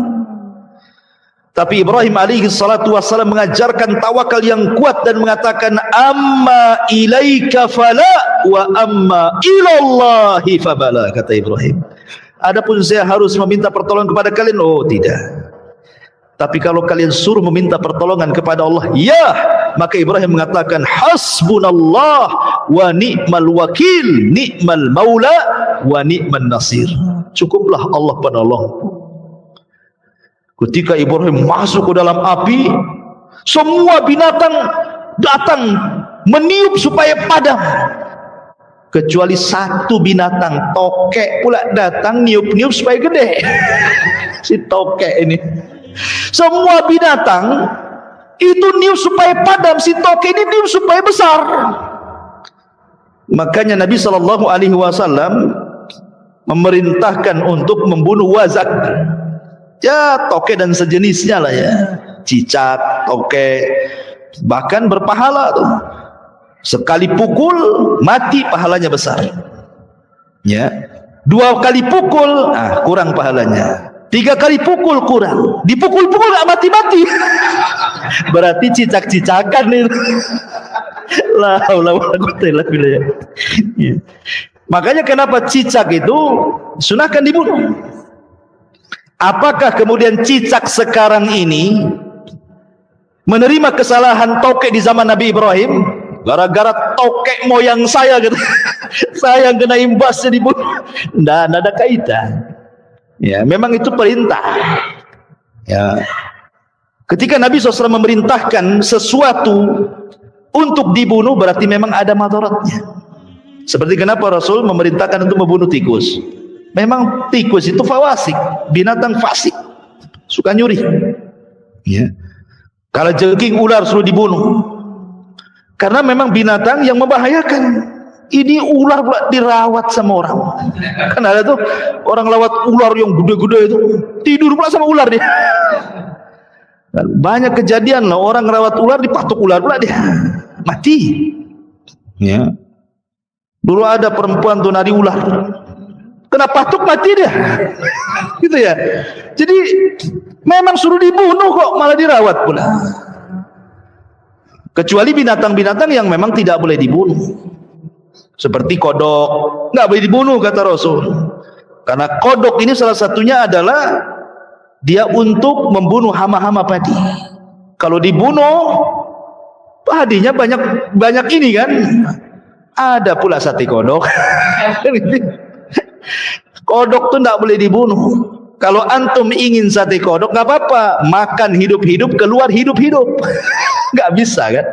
Tapi Ibrahim alaihi salatu wassalam mengajarkan tawakal yang kuat dan mengatakan, amma ilaika fala wa amma ilallahi fabala, kata Ibrahim. Adapun saya harus meminta pertolongan kepada kalian, oh tidak. Tapi kalau kalian suruh meminta pertolongan kepada Allah, ya. Maka Ibrahim mengatakan, hasbunallah wa ni'mal wakil, ni'mal maula wa ni'man nasir. Cukuplah Allah penolong. Ketika Ibrahim masuk ke dalam api, semua binatang datang meniup supaya padam, kecuali satu binatang, tokek pula datang niup-niup supaya gede. Si tokek ini, semua binatang itu niup supaya padam, si tokek ini niup supaya besar. Makanya Nabi SAW memerintahkan untuk membunuh wazak. Ya, tokek dan sejenisnya lah ya, cicak, tokek, bahkan berpahala tuh. Sekali pukul mati pahalanya besar. Ya, 2 kali pukul kurang pahalanya. 3 kali pukul kurang. Dipukul-pukul gak mati-mati. Berarti cicak-cicakan itu. La haula wala quwwata illa billah. Makanya kenapa cicak itu sunahkan dibunuh. Apakah kemudian cicak sekarang ini menerima kesalahan tokek di zaman Nabi Ibrahim? Gara-gara tokek moyang saya gitu. Saya yang kena imbasnya dibunuh. Nggak ada kaitan. Ya, memang itu perintah. Ya. Ketika Nabi SAW memerintahkan sesuatu untuk dibunuh, berarti memang ada madaratnya. Seperti kenapa Rasul memerintahkan untuk membunuh tikus. Memang tikus itu fawasik, binatang fasik, suka nyuri. Ya. Kalau jengking, ular suruh dibunuh, karena memang binatang yang membahayakan. Ini ular pula dirawat sama orang. Kan ada tuh orang lawat ular yang gede-gede itu, tidur pula sama ular dia. Banyak kejadian lah orang rawat ular dipatuk ular pula dia mati. Ya. Dulu ada perempuan tuh nari ular, kena patuk mati dia. Gitu ya. Jadi memang suruh dibunuh kok malah dirawat pula. Kecuali binatang-binatang yang memang tidak boleh dibunuh. Seperti kodok, nggak boleh dibunuh kata Rasul. Karena kodok ini salah satunya adalah dia untuk membunuh hama-hama padi. Kalau dibunuh, padinya banyak ini kan. Ada pula sate kodok. Kodok tuh nggak boleh dibunuh. Kalau antum ingin sate kodok nggak apa-apa, makan hidup-hidup, keluar hidup-hidup. Nggak bisa kan?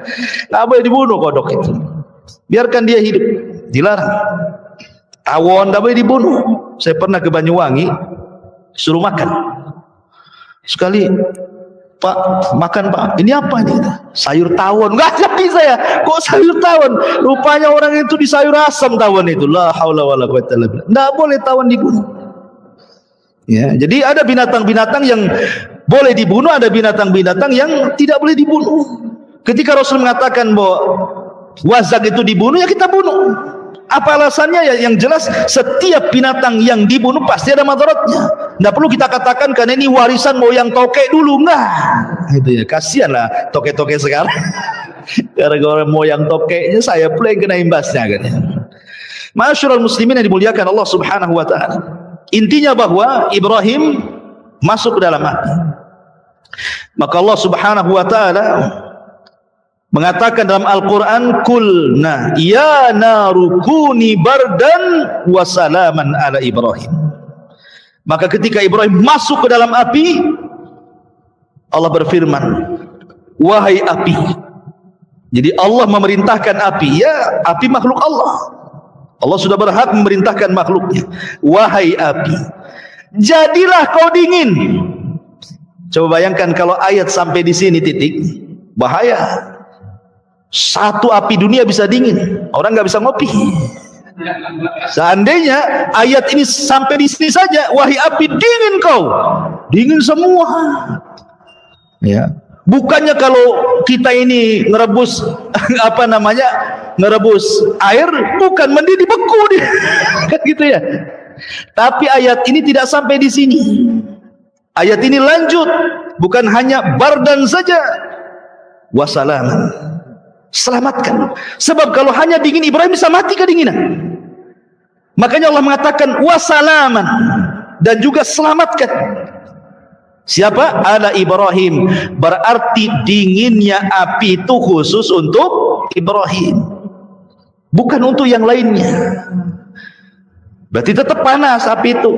Nggak boleh dibunuh kodok itu. Biarkan dia hidup, dilarang. Tawon tidak boleh dibunuh. Saya pernah ke Banyuwangi, suruh makan. Sekali, Pak, makan Pak. Ini apa ini? Sayur tawon. Enggak bisa ya. Kok sayur tawon? Rupanya orang itu di sayur asam tawon itu. La haula wala quwwata illa billah. Tidak boleh tawon dibunuh. Ya, jadi ada binatang-binatang yang boleh dibunuh, ada binatang-binatang yang tidak boleh dibunuh. Ketika Rasul mengatakan bahwa wazak itu dibunuh, ya kita bunuh. Apa alasannya? Ya, yang jelas setiap binatang yang dibunuh pasti ada madaratnya. Tidak perlu kita katakan karena ini warisan moyang tokek dulu, enggak. Itu ya, kasihanlah tokek-tokek sekarang. Gara-gara moyang tokeknya saya pula yang kena imbasnya kan. Ma'asyiral muslimin yang dimuliakan Allah Subhanahu wa taala. Intinya bahwa Ibrahim masuk ke dalam api. Maka Allah Subhanahu wa taala mengatakan dalam Al-Quran, kulna ya narukuni bardan wa salaman ala Ibrahim. Maka ketika Ibrahim masuk ke dalam api, Allah berfirman, wahai api. Jadi Allah memerintahkan api. Ya, api makhluk Allah. Allah sudah berhak memerintahkan makhluknya. Wahai api, jadilah kau dingin. Coba bayangkan kalau ayat sampai di sini titik, bahaya. Satu api dunia bisa dingin, orang nggak bisa ngopi. Seandainya ayat ini sampai di sini saja, wahai api dingin kau, dingin semua. Ya, bukannya kalau kita ini ngerebus apa namanya, ngerebus air, bukan mendidih beku dia, kan gitu ya. Tapi ayat ini tidak sampai di sini. Ayat ini lanjut, bukan hanya bardan saja, wassalaman. Selamatkan. Sebab kalau hanya dingin, Ibrahim bisa mati kedinginan. Makanya Allah mengatakan wassalaman, dan juga selamatkan. Siapa? Ala Ibrahim. Berarti dinginnya api itu khusus untuk Ibrahim, bukan untuk yang lainnya. Berarti tetap panas api itu.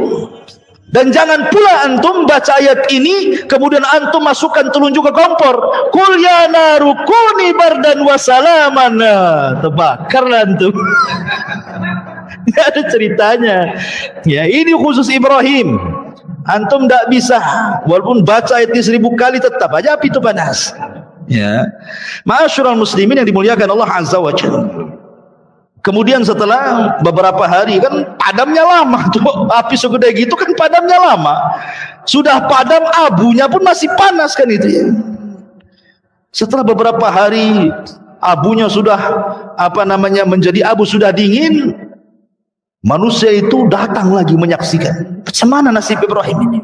Dan jangan pula antum baca ayat ini kemudian antum masukkan telunjuk ke kompor. Qul ya naru kuni bardan wa salaman. Terbakarlah antum. Tidak ada ceritanya. Ya, ini khusus Ibrahim. Antum tidak bisa, walaupun baca ayat ini 1000 kali tetap aja api itu panas. Ya. Ma'asyiral muslimin yang dimuliakan Allah Azza wa Jalla. Kemudian setelah beberapa hari, kan padamnya lama tuh, api segede gitu kan padamnya lama. Sudah padam, abunya pun masih panas kan itu ya. Setelah beberapa hari abunya sudah apa namanya menjadi abu, sudah dingin, manusia itu datang lagi menyaksikan bagaimana nasib Ibrahim ini.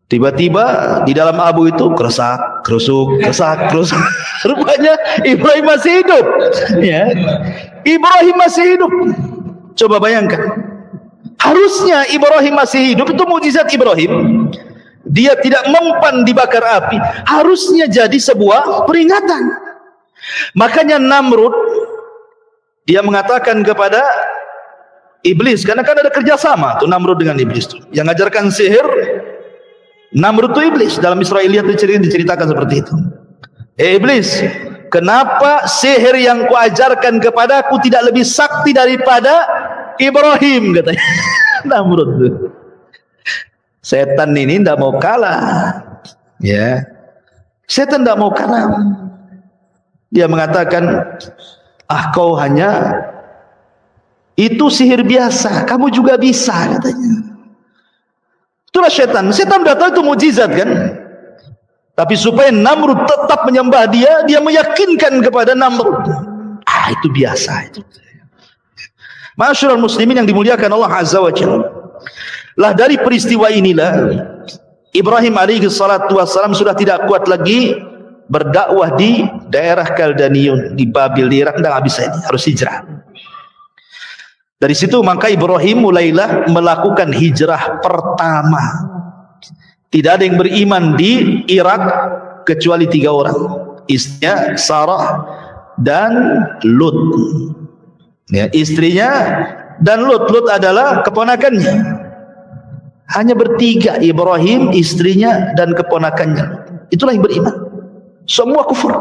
Tiba-tiba di dalam abu itu keresak, kerusuk, keresak, kerusuk. Rupanya Ibrahim masih hidup. Ya, Ibrahim masih hidup. Coba bayangkan. Harusnya Ibrahim masih hidup, itu mukjizat Ibrahim. Dia tidak mempan dibakar api. Harusnya jadi sebuah peringatan. Makanya Namrud, dia mengatakan kepada iblis, karena kan ada kerjasama tuh Namrud dengan iblis tuh. Yang ngajarkan sihir Namrud itu iblis. Dalam Israiliyat diceritakan seperti itu. Iblis, kenapa sihir yang kuajarkan kepadaku tidak lebih sakti daripada Ibrahim, katanya. Namrud itu. Setan ini tidak mau kalah. Ya, setan tidak mau kalah. Dia mengatakan, Ah, kau hanya itu sihir biasa, kamu juga bisa, katanya. Itulah setan. Setan datang itu mukjizat kan. Tapi supaya Namrud tetap menyembah dia, dia meyakinkan kepada Namrud. Ah, itu biasa itu. Masyarul muslimin yang dimuliakan Allah Azza wa Jalla. Lah dari peristiwa inilah Ibrahim alaihi salatu wassalam sudah tidak kuat lagi berdakwah di daerah Kaldaniun, di Babil, di Irak. Tidak bisa ini, harus hijrah. Dari situ maka Ibrahim mulailah melakukan hijrah pertama. Tidak ada yang beriman di Irak kecuali 3 orang, istrinya Sarah dan Lut. Ya, istrinya dan Lut adalah keponakannya. Hanya bertiga, Ibrahim, istrinya dan keponakannya. Itulah yang beriman. Semua kufur.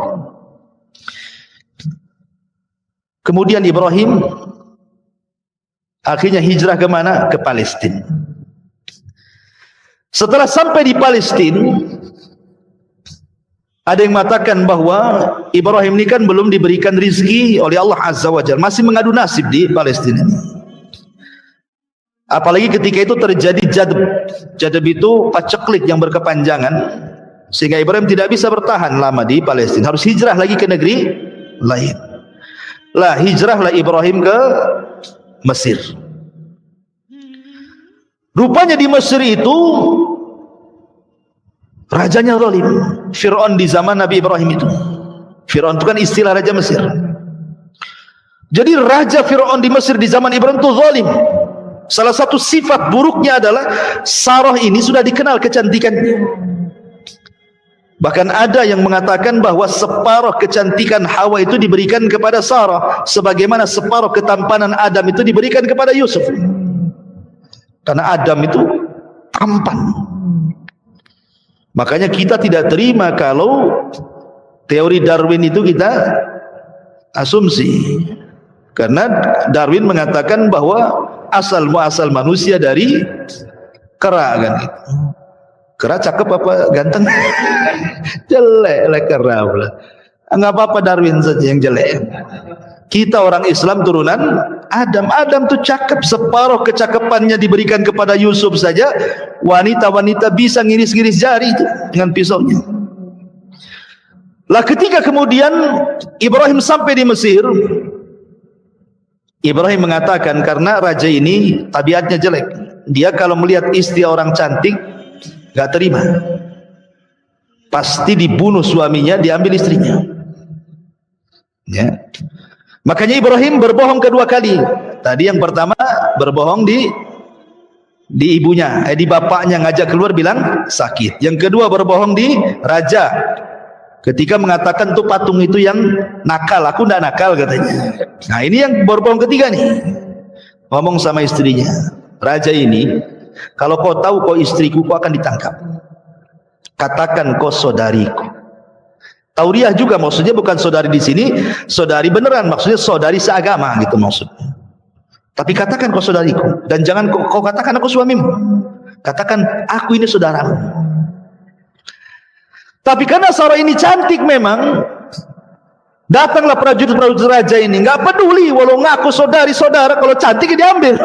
Kemudian Ibrahim akhirnya hijrah ke mana? Ke Palestina. Setelah sampai di Palestina, ada yang mengatakan bahwa Ibrahim ini kan belum diberikan rizki oleh Allah Azza wa Jalla, masih mengadu nasib di Palestina. Apalagi ketika itu terjadi jadab. Jadab itu paceklik yang berkepanjangan, sehingga Ibrahim tidak bisa bertahan lama di Palestina, harus hijrah lagi ke negeri lain. Lah hijrahlah Ibrahim ke Mesir. Rupanya di Mesir itu rajanya zalim, Fir'aun di zaman Nabi Ibrahim itu. Fir'aun itu kan istilah raja Mesir. Jadi raja Fir'aun di Mesir di zaman Ibrahim itu zalim. Salah satu sifat buruknya adalah Sarah ini sudah dikenal kecantikannya. Bahkan ada yang mengatakan bahwa separuh kecantikan Hawa itu diberikan kepada Sarah, sebagaimana separuh ketampanan Adam itu diberikan kepada Yusuf. Karena Adam itu tampan. Makanya kita tidak terima kalau teori Darwin itu kita asumsi. Karena Darwin mengatakan bahwa asal muasal manusia dari kera kan gitu. Kera cakep apa ganteng? Jelek lah kera pula. Enggak apa-apa Darwin saja yang jelek. Kita orang Islam turunan Adam. Adam tuh cakep, separuh kecakapannya diberikan kepada Yusuf saja. Wanita-wanita bisa ngiris-ngiris jari itu dengan pisaunya. Lah ketika kemudian Ibrahim sampai di Mesir, Ibrahim mengatakan karena raja ini tabiatnya jelek, dia kalau melihat istri orang cantik gak terima, pasti dibunuh suaminya, diambil istrinya. Ya. Makanya Ibrahim berbohong kedua kali. Tadi yang pertama berbohong di ibunya, di bapaknya, ngajak keluar bilang sakit. Yang kedua berbohong di raja, ketika mengatakan tuh patung itu yang nakal, aku ndak nakal katanya. Nah ini yang berbohong ketiga nih, ngomong sama istrinya, raja ini, kalau kau tahu kau istriku, kau akan ditangkap. Katakan kau saudariku. Tauriah juga maksudnya bukan saudari di sini, saudari beneran, maksudnya saudari seagama gitu maksudnya. Tapi katakan kau saudariku, dan jangan kau katakan aku suamimu. Katakan aku ini saudaramu. Tapi karena Sarah ini cantik memang, datanglah prajurit-prajurit raja ini, nggak peduli walau ngaku saudari-saudara, kalau cantik diambil.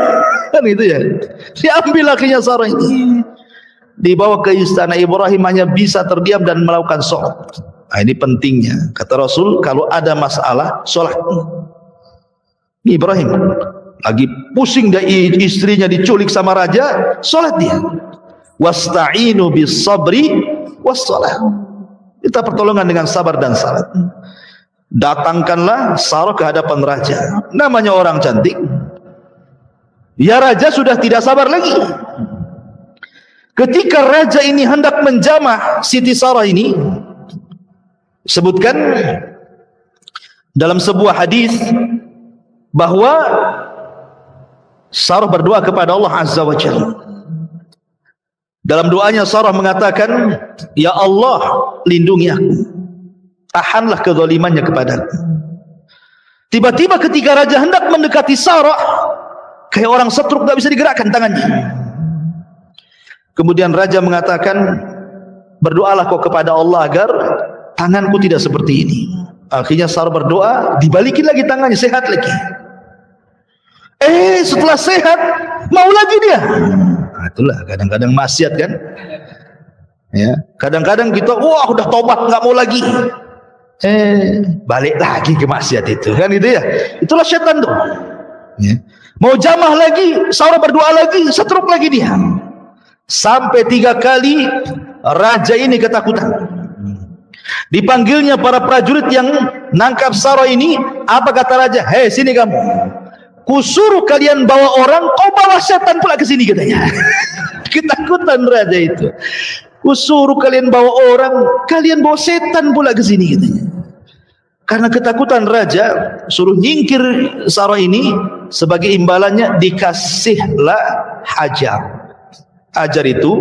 Kan itu ya. Diambil akhirnya Sarah ini. Dibawa ke istana. Ibrahim hanya bisa terdiam dan melakukan sholat. Nah, ini pentingnya. Kata Rasul, kalau ada masalah, sholat. Ibrahim lagi pusing dari istrinya diculik sama raja, sholat dia. Wasta'inu bis sabri was sholat. Kita pertolongan dengan sabar dan salat. Datangkanlah Sarah ke hadapan raja. Namanya orang cantik. Ya raja sudah tidak sabar lagi. Ketika raja ini hendak menjamah Siti Sarah ini, sebutkan dalam sebuah hadis bahwa Sarah berdoa kepada Allah Azza wa Jalla. Dalam doanya Sarah mengatakan, ya Allah, lindungi aku, tahanlah kezalimannya kepadaku. Tiba-tiba ketika raja hendak mendekati Sarah, kayak orang setruk, tak bisa digerakkan tangannya. Kemudian raja mengatakan, berdoalah kau kepada Allah agar tanganku tidak seperti ini. Akhirnya Sarah berdoa, dibalikin lagi tangannya, sehat lagi. Setelah sehat, mau lagi dia. Nah, itulah kadang-kadang maksiat kan. Ya, kadang-kadang kita, wah udah tobat nggak mau lagi. Balik lagi ke maksiat itu, kan itu ya. Itulah setan tuh. Ya. Mau jamah lagi, Sarah berdoa lagi, setruk lagi dia. Sampai 3 kali raja ini ketakutan. Dipanggilnya para prajurit yang nangkap Sarah ini. Apa kata raja? Hei sini kamu, kusuruh kalian bawa orang, kau bawa setan pula ke sini katanya. Ketakutan raja itu. Kusuruh kalian bawa orang, kalian bawa setan pula ke sini katanya. Karena ketakutan raja, suruh nyingkir Sarah ini. Sebagai imbalannya dikasihlah Hajar. Hajar itu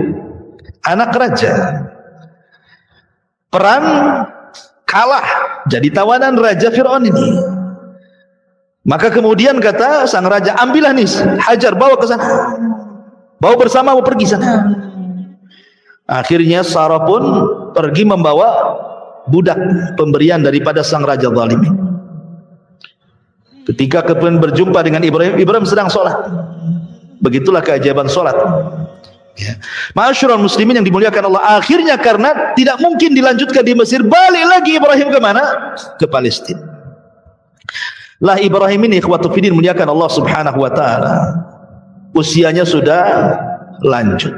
anak raja. Perang kalah, jadi tawanan Raja Fir'aun ini. Maka kemudian kata sang raja, ambillah nih Hajar, bawa ke sana, bawa bersama, mau pergi sana. Akhirnya Sarah pun pergi membawa budak pemberian daripada sang raja zalim. Ketika kemudian berjumpa dengan Ibrahim, Ibrahim sedang sholat. Begitulah keajaiban sholat. Ya. Ma'asyiral muslimin yang dimuliakan Allah, akhirnya karena tidak mungkin dilanjutkan di Mesir, balik lagi Ibrahim ke mana? Ke Palestina. Lah Ibrahim ini ikhwatu fiddin muliakan Allah Subhanahu wa taala. Usianya sudah lanjut.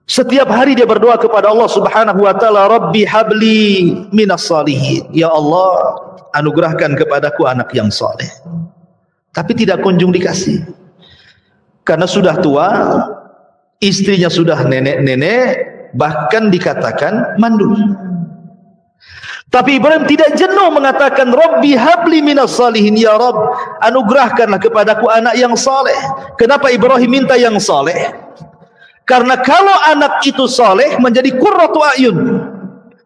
Setiap hari dia berdoa kepada Allah Subhanahu wa taala, Rabbi habli minas salihin. Ya Allah, anugerahkan kepadaku anak yang saleh. Tapi tidak kunjung dikasih. Karena sudah tua, istrinya sudah nenek-nenek, bahkan dikatakan mandul. Tapi Ibrahim tidak jenuh mengatakan, Rabbi habli minas salihin, ya Rabb, anugerahkanlah kepadaku anak yang saleh. Kenapa Ibrahim minta yang saleh? Karena kalau anak itu saleh menjadi qurratu a'yun,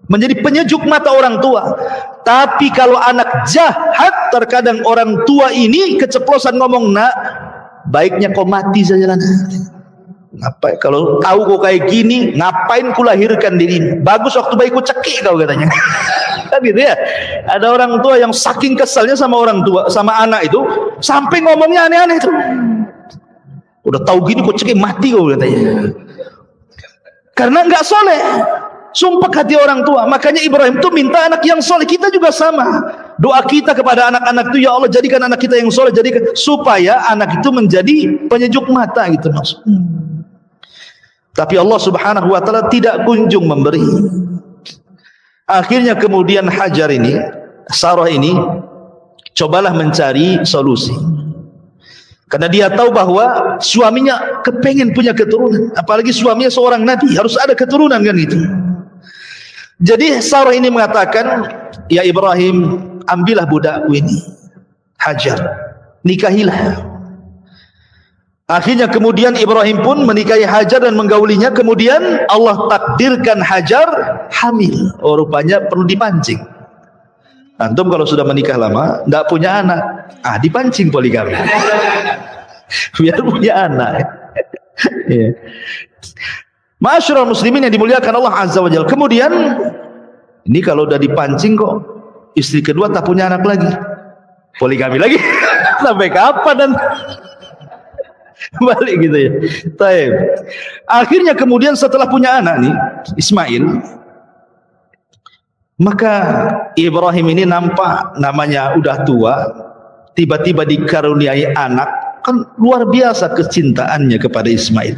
menjadi penyejuk mata orang tua. Tapi kalau anak jahat, terkadang orang tua ini keceplosan ngomong, nak, baiknya kau mati saja lah. Ngapain kalau tahu kau kayak gini, ngapain ku lahirkan dirimu? Bagus waktu bayi ku cekik kau katanya. Kan gitu ya. Ada orang tua yang saking kesalnya sama orang tua, sama anak itu, sampai ngomongnya aneh-aneh itu. Udah tahu gini kau cekik, mati kau katanya. Karena enggak soleh. Sumpah hati orang tua. Makanya Ibrahim itu minta anak yang soleh. Kita juga sama. Doa kita kepada anak-anak itu, ya Allah jadikan anak kita yang soleh, jadikan supaya anak itu menjadi penyejuk mata gitu maksudnya. Tapi Allah Subhanahu wa taala tidak kunjung memberi. Akhirnya kemudian Hajar ini, Sarah ini, cobalah mencari solusi. Karena dia tahu bahwa suaminya kepengen punya keturunan, apalagi suaminya seorang nabi, harus ada keturunan kan gitu. Jadi Sarah ini mengatakan, ya Ibrahim, ambillah budakku ini, Hajar, nikahilah. Akhirnya kemudian Ibrahim pun menikahi Hajar dan menggaulinya. Kemudian Allah takdirkan Hajar hamil. Oh, rupanya perlu dipancing. Antum kalau sudah menikah lama, tidak punya anak, dipancing poligami. Biar punya anak. Ya. Ma'asyiral muslimin yang dimuliakan Allah Azza wa Jalla. Kemudian ini kalau udah dipancing kok istri kedua tak punya anak lagi, poligami lagi. Sampai kapan dan balik gitu ya. Taib. Akhirnya kemudian setelah punya anak nih Ismail, maka Ibrahim ini nampak namanya udah tua, tiba-tiba dikaruniai anak, kan luar biasa kecintaannya kepada Ismail.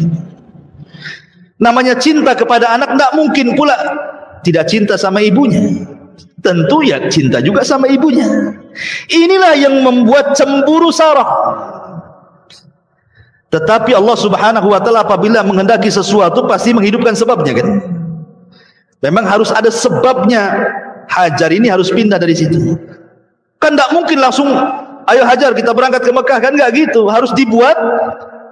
Namanya cinta kepada anak, tidak mungkin pula tidak cinta sama ibunya. Tentu ya cinta juga sama ibunya. Inilah yang membuat cemburu Sarah. Tetapi Allah Subhanahu wa taala apabila menghendaki sesuatu pasti menghidupkan sebabnya kan. Memang harus ada sebabnya. Hajar ini harus pindah dari situ. Kan tidak mungkin langsung, ayo Hajar kita berangkat ke Mekah, kan nggak gitu. Harus dibuat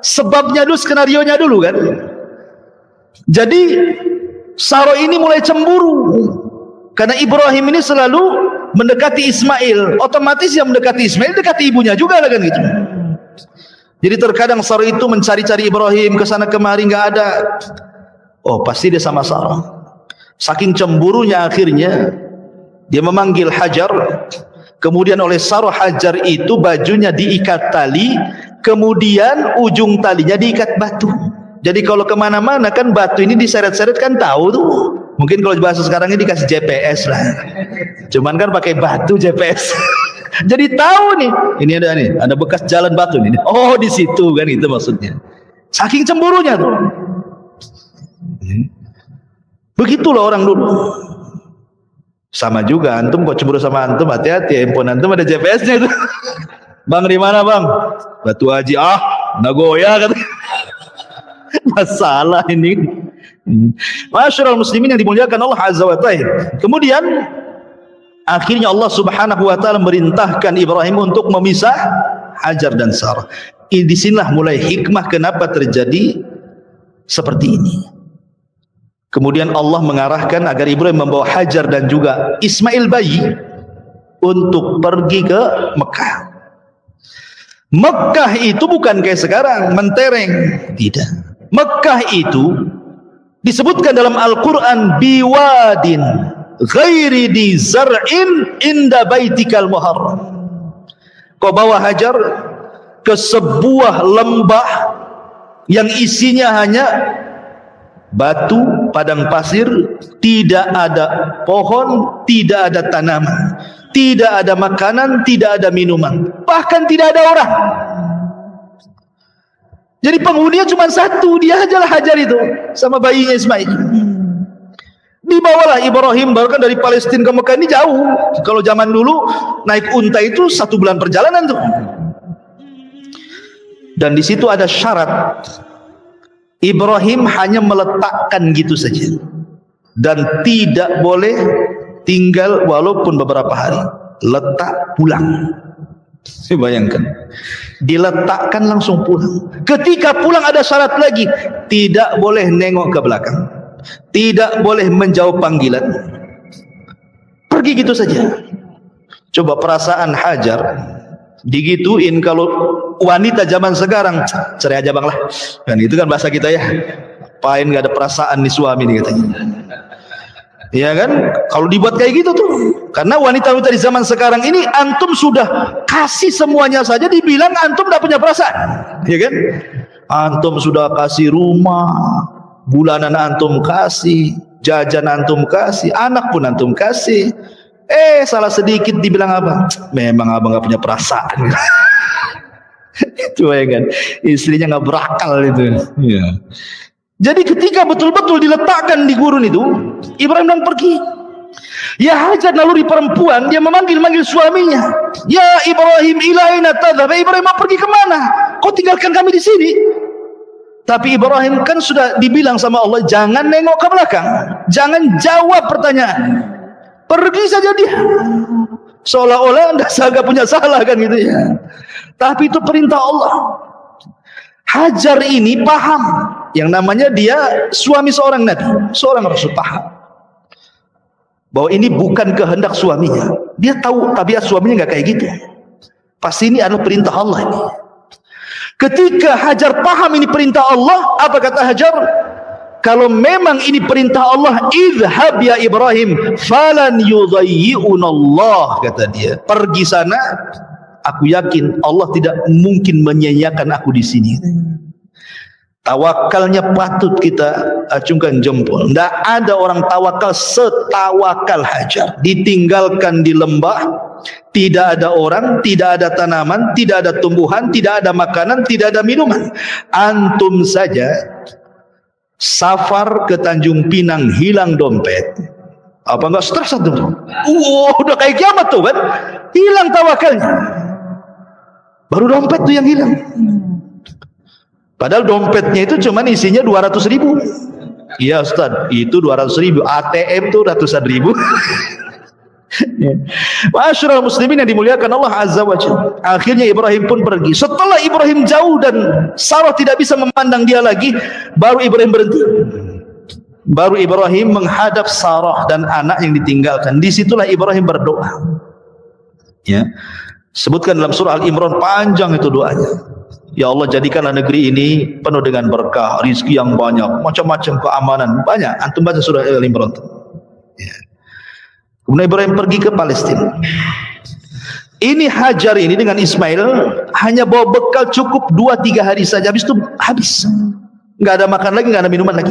sebabnya dulu, skenarionya dulu kan. Jadi Sarah ini mulai cemburu karena Ibrahim ini selalu mendekati Ismail. Otomatis yang mendekati Ismail dekati ibunya juga lah kan gitu. Jadi terkadang Sarah itu mencari-cari Ibrahim ke sana kemari, nggak ada. Oh, pasti dia sama Sarah. Saking cemburunya akhirnya Dia memanggil Hajar, kemudian oleh Sarah Hajar itu bajunya diikat tali, kemudian ujung talinya diikat batu. Jadi kalau kemana-mana kan batu ini diseret-seret kan tahu tuh. Mungkin kalau bahasa sekarang ini dikasih GPS lah. Cuman kan pakai batu GPS. Jadi tahu nih, ini ada bekas jalan batu nih. Oh di situ kan, itu maksudnya. Saking cemburunya tuh. Begitulah orang dulu. Sama juga antum kok cemburu sama antum, hati-hati, handphone antum ada GPS-nya itu. Bang di mana bang? Batu Haji. Nagoya kata. Masalah ini. Masyarul muslimin yang dimuliakan Allah Azza wa Ta'ala. Kemudian akhirnya Allah Subhanahu wa taala merintahkan Ibrahim untuk memisah Hajar dan Sarah. Di sinilah mulai hikmah kenapa terjadi seperti ini. Kemudian Allah mengarahkan agar Ibrahim membawa Hajar dan juga Ismail bayi untuk pergi ke Mekah. Mekah itu bukan kayak sekarang mentereng, tidak. Mekah itu disebutkan dalam Al-Quran biwadin ghairi di zar'in inda baitikal muharram. Kau bawa Hajar ke sebuah lembah yang isinya hanya batu, padang pasir, tidak ada pohon, tidak ada tanaman, tidak ada makanan, tidak ada minuman, bahkan tidak ada orang. Jadi penghuninya cuma satu, dia ajalah Hajar itu sama bayinya Ismail. Dibawalah Ibrahim, bahkan dari Palestina ke Mekah ini jauh. Kalau zaman dulu naik unta itu 1 bulan perjalanan tuh. Dan di situ ada syarat. Ibrahim hanya meletakkan gitu saja, dan tidak boleh tinggal walaupun beberapa hari. Letak pulang. Saya bayangkan, diletakkan langsung pulang. Ketika pulang ada syarat lagi, tidak boleh nengok ke belakang, tidak boleh menjawab panggilan, pergi gitu saja. Coba perasaan Hajar digituin. Kalau wanita zaman sekarang, cerai aja bang lah, kan itu kan bahasa kita ya, apain gak ada perasaan nih suami nih katanya. Ya kan, kalau dibuat kayak gitu tuh, karena wanita-wanita di zaman sekarang ini, antum sudah kasih semuanya saja dibilang antum gak punya perasaan, ya kan? Antum sudah kasih rumah, bulanan antum kasih, jajan antum kasih, anak pun antum kasih. Salah sedikit dibilang apa? Memang abang gak punya perasaan. Itu ya kan, istrinya gak berakal itu. Ya. Jadi ketika betul-betul diletakkan di gurun itu, Ibrahim dan pergi. Ya Hajar naluri perempuan, dia memanggil suaminya. Ya Ibrahim, ilaina tadhhab. Ibrahim mau pergi kemana? Kau tinggalkan kami di sini. Tapi Ibrahim kan sudah dibilang sama Allah, jangan nengok ke belakang, jangan jawab pertanyaan, pergi saja dia. Seolah-olah anda agak punya salah kan gitu ya. Tapi itu perintah Allah. Hajar ini paham, yang namanya dia suami seorang Nabi, seorang Rasul, paham bahwa ini bukan kehendak suaminya. Dia tahu tabiat suaminya nggak kayak gitu. Pasti ini adalah perintah Allah ini. Ketika Hajar paham ini perintah Allah, apa kata Hajar? Kalau memang ini perintah Allah, idhhab ya Ibrahim falan yudayyi'unallah, kata dia. Pergi sana, aku yakin Allah tidak mungkin menyia-nyiakan aku di sini. Tawakalnya patut kita acungkan jempol. Tidak ada orang tawakal setawakal Hajar. Ditinggalkan di lembah, tidak ada orang, tidak ada tanaman, tidak ada tumbuhan, tidak ada makanan, tidak ada minuman. Antum saja safar ke Tanjung Pinang, hilang dompet, apa enggak stres antum? Udah kayak kiamat tuh kan, hilang tawakalnya. Baru dompet tuh yang hilang. Padahal dompetnya itu cuman isinya 200.000. Iya Ustaz, itu 200.000. ATM tuh ratusan ribu. Masyarul muslimin yang dimuliakan Allah Azza wa Jalla. Akhirnya Ibrahim pun pergi. Setelah Ibrahim jauh dan Sarah tidak bisa memandang dia lagi, baru Ibrahim berhenti. Baru Ibrahim menghadap Sarah dan anak yang ditinggalkan. Disitulah Ibrahim berdoa. Ya, sebutkan dalam surah Al-Imran, panjang itu doanya. Ya Allah, jadikanlah negeri ini penuh dengan berkah, rizki yang banyak, macam-macam keamanan banyak. Antum baca surah Al-Imran. Ya. Kemudian Ibrahim pergi ke Palestina. Ini Hajar ini dengan Ismail hanya bawa bekal cukup 2-3 hari saja, habis itu habis. Nggak ada makan lagi, nggak ada minuman lagi.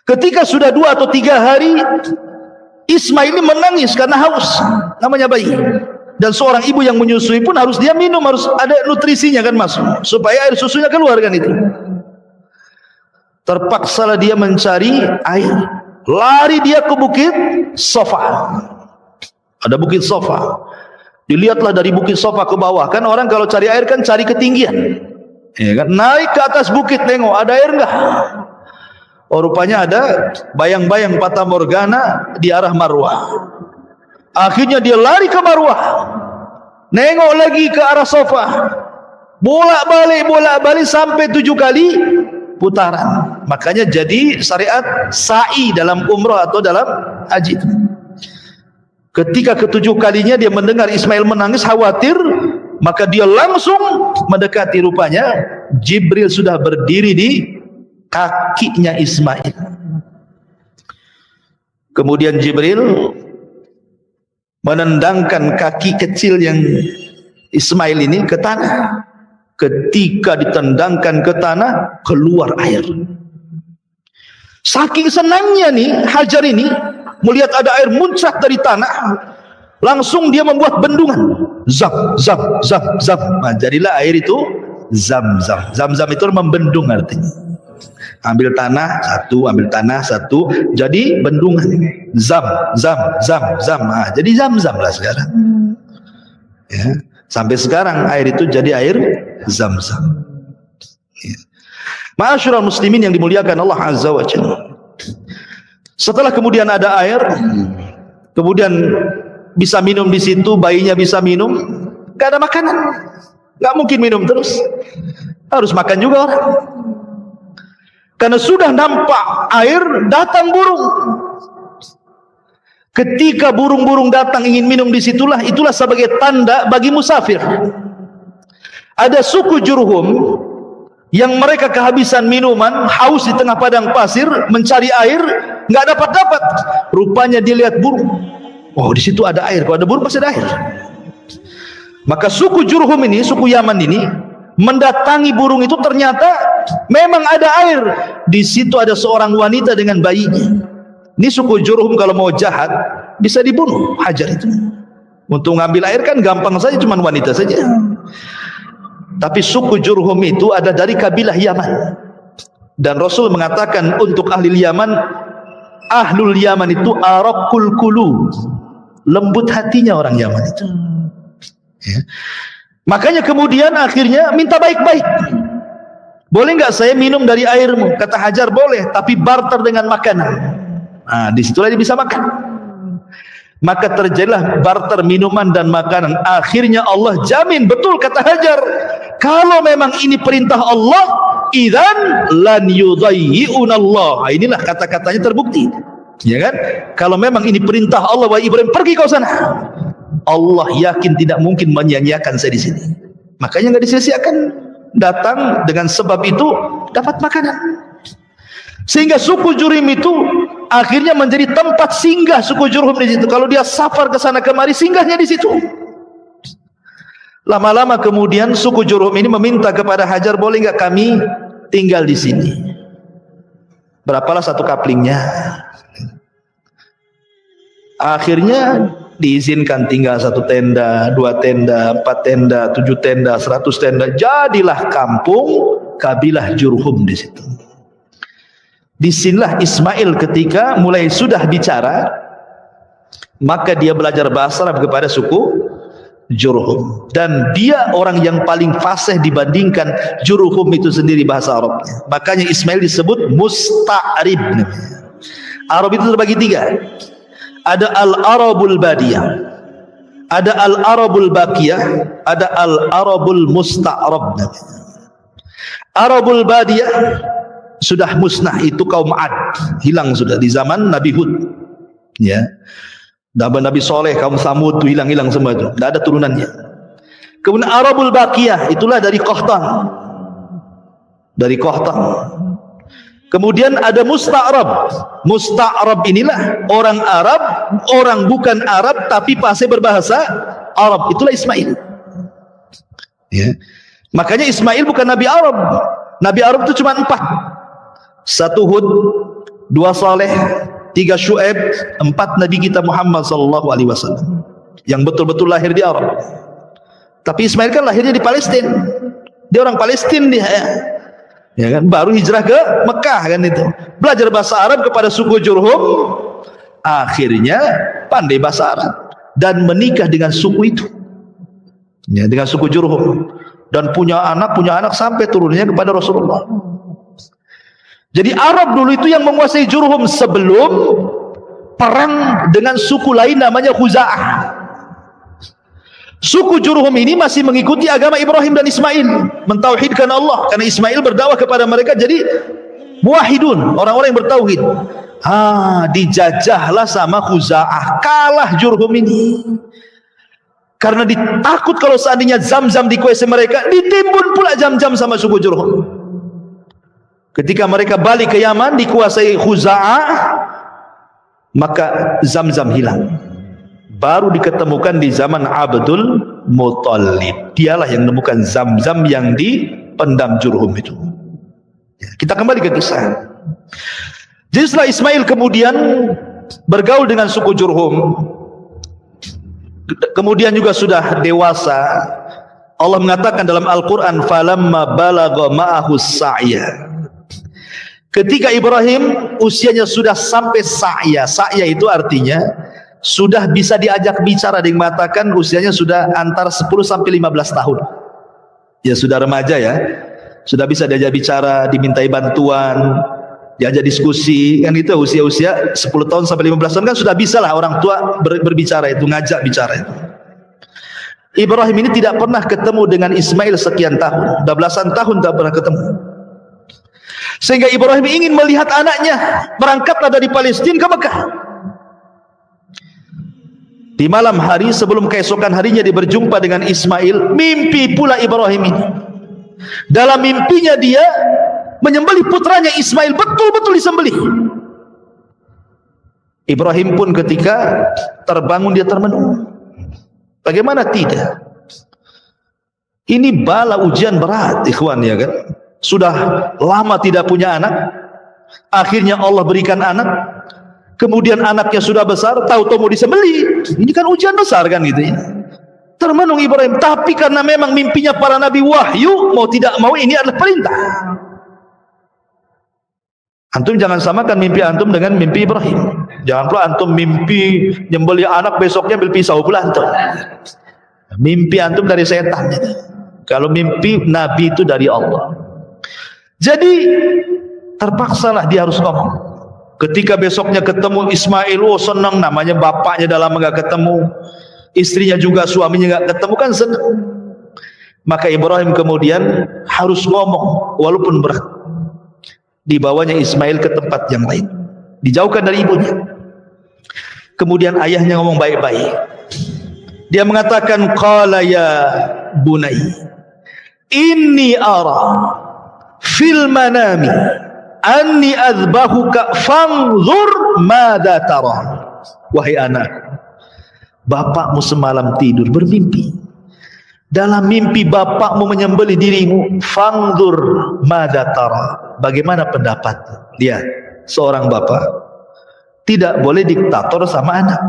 Ketika sudah 2 atau 3 hari, Ismail ini menangis karena haus, namanya bayi. Dan seorang ibu yang menyusui pun harus dia minum, harus ada nutrisinya kan masuk, supaya air susunya keluar kan itu. Terpaksalah dia mencari air. Lari dia ke bukit Sofa. Ada bukit Sofa. Dilihatlah dari bukit Sofa ke bawah. Kan orang kalau cari air kan cari ketinggian. Ya kan? Naik ke atas bukit tengok ada air enggak? Oh, rupanya ada bayang-bayang Fata Morgana di arah Marwah. Akhirnya dia lari ke Marwah. Nengok lagi ke arah Sofa. Bolak-balik sampai 7 kali putaran. Makanya jadi syariat sa'i dalam umrah atau dalam haji. Ketika ke-7 kalinya dia mendengar Ismail menangis, khawatir, maka dia langsung mendekati. Rupanya Jibril sudah berdiri di kakinya Ismail. Kemudian Jibril menendangkan kaki kecil yang Ismail ini ke tanah. Ketika ditendangkan ke tanah, keluar air. Saking senangnya nih Hajar ini melihat ada air muncrat dari tanah, langsung dia membuat bendungan. Zam, zam, zam, zam. Nah, jadilah air itu Zam-zam. Zam-zam itu membendung artinya. Ambil tanah satu, ambil tanah satu, jadi bendungan. Zam, zam, zam, zam. Nah, jadi zam-zam lah sekarang. Ya. Sampai sekarang air itu jadi air Zam-zam. Ya. Ma'asyiral muslimin yang dimuliakan Allah Azza wa Jalla. Setelah kemudian ada air, kemudian bisa minum di situ, bayinya bisa minum, gak ada makanan, gak mungkin minum terus, harus makan juga orang. Karena sudah nampak air, datang burung. Ketika burung-burung datang ingin minum di situlah, itulah sebagai tanda bagi musafir. Ada suku Jurhum yang mereka kehabisan minuman, haus di tengah padang pasir, mencari air, nggak dapat. Rupanya dia lihat burung. Oh, di situ ada air. Kalau ada burung pasti ada air. Maka suku Jurhum ini, suku Yaman ini, mendatangi burung itu, ternyata memang ada air. Di situ ada seorang wanita dengan bayinya. Ini suku Jurhum kalau mau jahat bisa dibunuh Hajar itu. Untuk ngambil air kan gampang saja, cuma wanita saja. Tapi suku Jurhum itu ada dari kabilah Yaman. Dan Rasul mengatakan untuk ahli Yaman, ahlul Yaman itu araqul qulub, lembut hatinya orang Yaman itu. Ya. Makanya kemudian akhirnya minta baik-baik. Boleh nggak saya minum dari airmu? Kata Hajar, boleh, tapi barter dengan makanan. Nah, disitulah dia bisa makan. Maka terjadilah barter minuman dan makanan. Akhirnya Allah jamin, betul kata Hajar, kalau memang ini perintah Allah, idzan lan yudayyi'unallah. Inilah kata-katanya terbukti. Ya kan? Kalau memang ini perintah Allah, wahai Ibrahim, pergi kau sana. Allah yakin tidak mungkin menyia-nyiakan saya di sini. Makanya enggak disia-siakan. Datang dengan sebab itu dapat makanan. Sehingga suku Jurhum itu akhirnya menjadi tempat singgah suku Jurhum di situ. Kalau dia safar ke sana kemari, singgahnya di situ. Lama-lama kemudian suku Jurhum ini meminta kepada Hajar, boleh nggak kami tinggal di sini? Berapalah satu kaplingnya. Akhirnya diizinkan tinggal 1 tenda, 2 tenda, 4 tenda, 7 tenda, 100 tenda. Jadilah kampung kabilah Jurhum di situ. Disinilah Ismail ketika mulai sudah bicara, maka dia belajar bahasa Arab kepada suku Jurhum, dan dia orang yang paling fasih dibandingkan Jurhum itu sendiri bahasa Arabnya. Makanya Ismail disebut musta'rib. Arab itu terbagi 3. Ada al-Arabul Badiyah, ada al-Arabul Baqiyah, ada al-Arabul Musta'rab. Arabul Badiyah sudah musnah, itu kaum Ad, hilang sudah di zaman Nabi Hud. Ya. Nabi Soleh, kaum Samud itu hilang semua itu, tidak ada turunannya. Kemudian Arabul Baqiyah itulah dari Qahtan. Dari Qahtan. Kemudian ada musta'rab. Musta'rab inilah orang Arab, orang bukan Arab tapi pasti berbahasa Arab. Itulah Ismail. Ya. Makanya Ismail bukan Nabi Arab. Nabi Arab itu cuma 4. 1 Hud, 2 Saleh, 3 Syuaib, 4 Nabi kita Muhammad sallallahu alaihi wasallam yang betul-betul lahir di Arab. Tapi Ismail kan lahirnya di Palestina. Dia orang Palestina dia. Ya kan, baru hijrah ke Mekah kan itu. Belajar bahasa Arab kepada suku Jurhum, akhirnya pandai bahasa Arab dan menikah dengan suku itu. Ya, dengan suku Jurhum, dan punya anak sampai turunnya kepada Rasulullah. Jadi Arab dulu itu yang menguasai Jurhum sebelum perang dengan suku lain namanya Khuza'ah. Suku Jurhum ini masih mengikuti agama Ibrahim dan Ismail, mentauhidkan Allah, karena Ismail berdakwah kepada mereka jadi muwahhidun, orang-orang yang bertauhid. Dijajahlah sama Khuza'ah, kalah Jurhum ini. Karena ditakut kalau seandainya Zamzam dikuasai mereka, ditimbun pula Zamzam sama suku Jurhum. Ketika mereka balik ke Yaman dikuasai Khuza'ah, maka Zamzam hilang. Baru diketemukan di zaman Abdul Muttalib. Dialah yang menemukan Zamzam yang dipendam Jurhum itu. Kita kembali ke kisah. Jadi setelah Ismail kemudian bergaul dengan suku Jurhum, kemudian juga sudah dewasa, Allah mengatakan dalam Al-Quran, falamma balagha ma'ahu sa'ya. Ketika Ibrahim usianya sudah sampai sa'ya. Sa'ya itu artinya sudah bisa diajak bicara. Dia mengatakan usianya sudah antara 10 sampai 15 tahun. Ya sudah remaja ya. Sudah bisa diajak bicara, dimintai bantuan, diajak diskusi. Kan itu usia-usia 10 tahun sampai 15 tahun kan sudah bisa lah orang tua berbicara itu, ngajak bicara itu. Ibrahim ini tidak pernah ketemu dengan Ismail sekian tahun. Sudah belasan tahun tidak pernah ketemu. Sehingga Ibrahim ingin melihat anaknya. Berangkatlah dari Palestina ke Mekah. Di malam hari sebelum keesokan harinya dia berjumpa dengan Ismail, mimpi pula Ibrahim ini. Dalam mimpinya dia menyembelih putranya Ismail, betul-betul disembelih. Ibrahim pun ketika terbangun dia termenung. Bagaimana tidak? Ini bala ujian berat, ikhwan, ya kan? Sudah lama tidak punya anak, akhirnya Allah berikan anak, kemudian anaknya sudah besar, tahu-tahu mau disembelih. Ini kan ujian besar kan gitu ya. Termenung Ibrahim, tapi karena memang mimpinya para nabi wahyu, mau tidak mau ini adalah perintah. Antum jangan samakan mimpi antum dengan mimpi Ibrahim. Jangan pula antum mimpi nyembelih anak, besoknya ambil pisau pula antum. Mimpi antum dari setan. Kalau mimpi nabi itu dari Allah. Jadi terpaksalah dia harus ngomong. Ketika besoknya ketemu Ismail, senang, namanya bapaknya dah lama gak ketemu, istrinya juga, suaminya gak ketemu, kan senang. Maka Ibrahim kemudian harus ngomong walaupun berat. Dibawanya Ismail ke tempat yang lain, dijauhkan dari ibunya. Kemudian ayahnya ngomong baik-baik. Dia mengatakan, qala ya bunai, inni ara fil manami anni azbahuka fanzur madza tara. Wahai anak, bapakmu semalam tidur bermimpi. Dalam mimpi bapakmu menyembelih dirimu. Fanzur madza tara. Bagaimana pendapat? Lihat, seorang bapak tidak boleh diktator sama anak.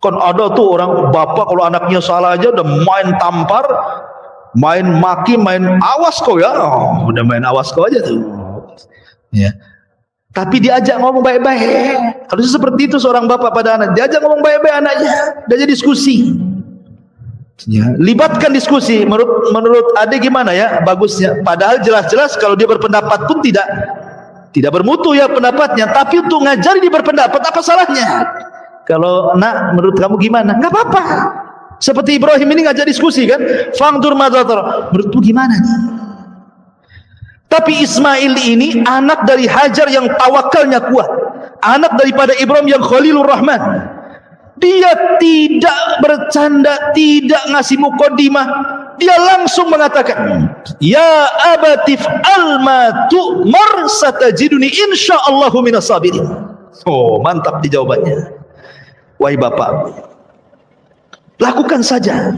Kan ada tuh orang bapak kalau anaknya salah aja udah main tampar, main maki, main awas kau ya, udah main awas kau aja tuh. Ya. Tapi diajak ngomong baik-baik. Harusnya seperti itu seorang bapak pada anak. Diajak ngomong baik-baik anaknya, diajak diskusi. Ya. Libatkan diskusi. Menurut adik gimana ya bagusnya? Padahal jelas-jelas kalau dia berpendapat pun tidak bermutu ya pendapatnya. Tapi untuk ngajari dia berpendapat, apa salahnya? Kalau nak, menurut kamu gimana? Nggak apa-apa. Seperti Ibrahim ini ngajak diskusi kan, fangdur madzatar, menurutmu gimana nih? Tapi Ismail ini anak dari Hajar yang tawakalnya kuat, anak daripada Ibrahim yang Khalilur Rahman. Dia tidak bercanda, tidak ngasih mukaddimah, dia langsung mengatakan, ya abatif alma tu'mar satajiduni insyaallahu minas sabirin. Oh, mantap di jawabannya. Wahai bapak, lakukan saja.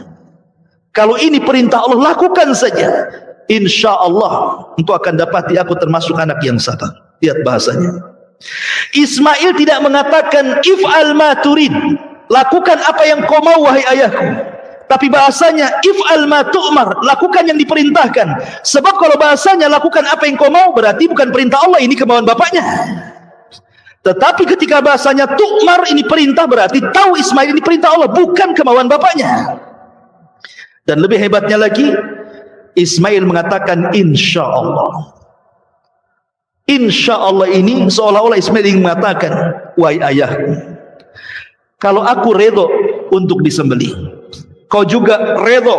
Kalau ini perintah Allah, lakukan saja. Insyaallah engkau akan dapati aku termasuk anak yang sabar. Lihat bahasanya. Ismail tidak mengatakan if'al ma turid, lakukan apa yang kau mau wahai ayahku. Tapi bahasanya if'al ma tu'mar, lakukan yang diperintahkan. Sebab kalau bahasanya lakukan apa yang kau mau, berarti bukan perintah Allah, ini kemauan bapaknya. Tetapi ketika bahasanya tu'mar, ini perintah, berarti tahu Ismail ini perintah Allah, bukan kemauan bapaknya. Dan lebih hebatnya lagi, Ismail mengatakan insya Allah. Insya Allah ini seolah-olah Ismail ingin mengatakan, wahai ayahku, kalau aku redho untuk disembelih, kau juga redho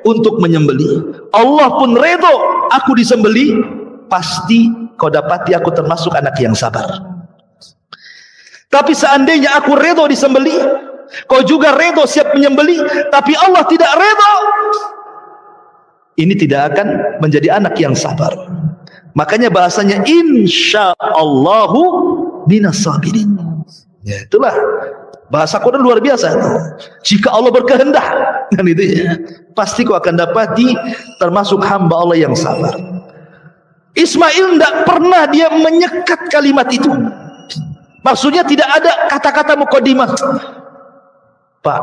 untuk menyembelih, Allah pun redho aku disembelih, pasti kau dapati aku termasuk anak yang sabar. Tapi seandainya aku redho disembelih, kau juga redho siap menyembelih, tapi Allah tidak redho, ini tidak akan menjadi anak yang sabar. Makanya bahasanya insyaallahu minas sabirin. Ya, itulah bahasa Quran luar biasa. Jika Allah berkehendak, kan itu ya, pasti kau akan dapati termasuk hamba Allah yang sabar. Ismail tidak pernah dia menyekat kalimat itu. Maksudnya tidak ada kata-kata mukadimah. Pak,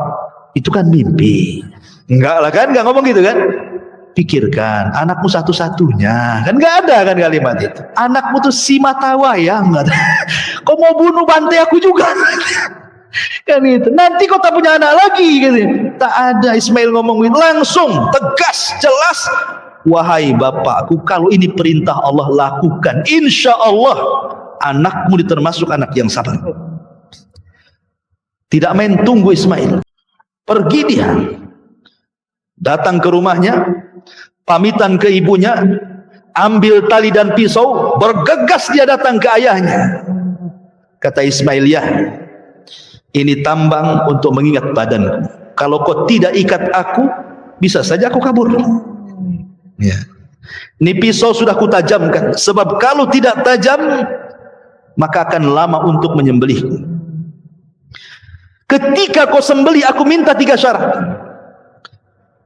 itu kan mimpi. Enggak lah kan, enggak ngomong gitu kan. Pikirkan, anakmu satu-satunya. Kan enggak ada kan kalimat itu. Anakmu tuh si mata wayang. Kau mau bunuh bantai aku juga. Kan itu. Nanti kau tak punya anak lagi gitu. Tak ada. Ismail ngomong itu langsung, tegas, jelas. Wahai bapakku, kalau ini perintah Allah, lakukan. Insya Allah anakmu termasuk anak yang sabar. Tidak main tunggu Ismail. Pergi dia. Datang ke rumahnya, pamitan ke ibunya, ambil tali dan pisau, bergegas dia datang ke ayahnya. Kata Ismail, ya, ini tambang untuk mengingat badanku. Kalau kau tidak ikat aku, bisa saja aku kabur. Ya. Ini pisau sudah kutajamkan, sebab kalau tidak tajam, maka akan lama untuk menyembelihku. Ketika kau sembelih, aku minta 3 syarat.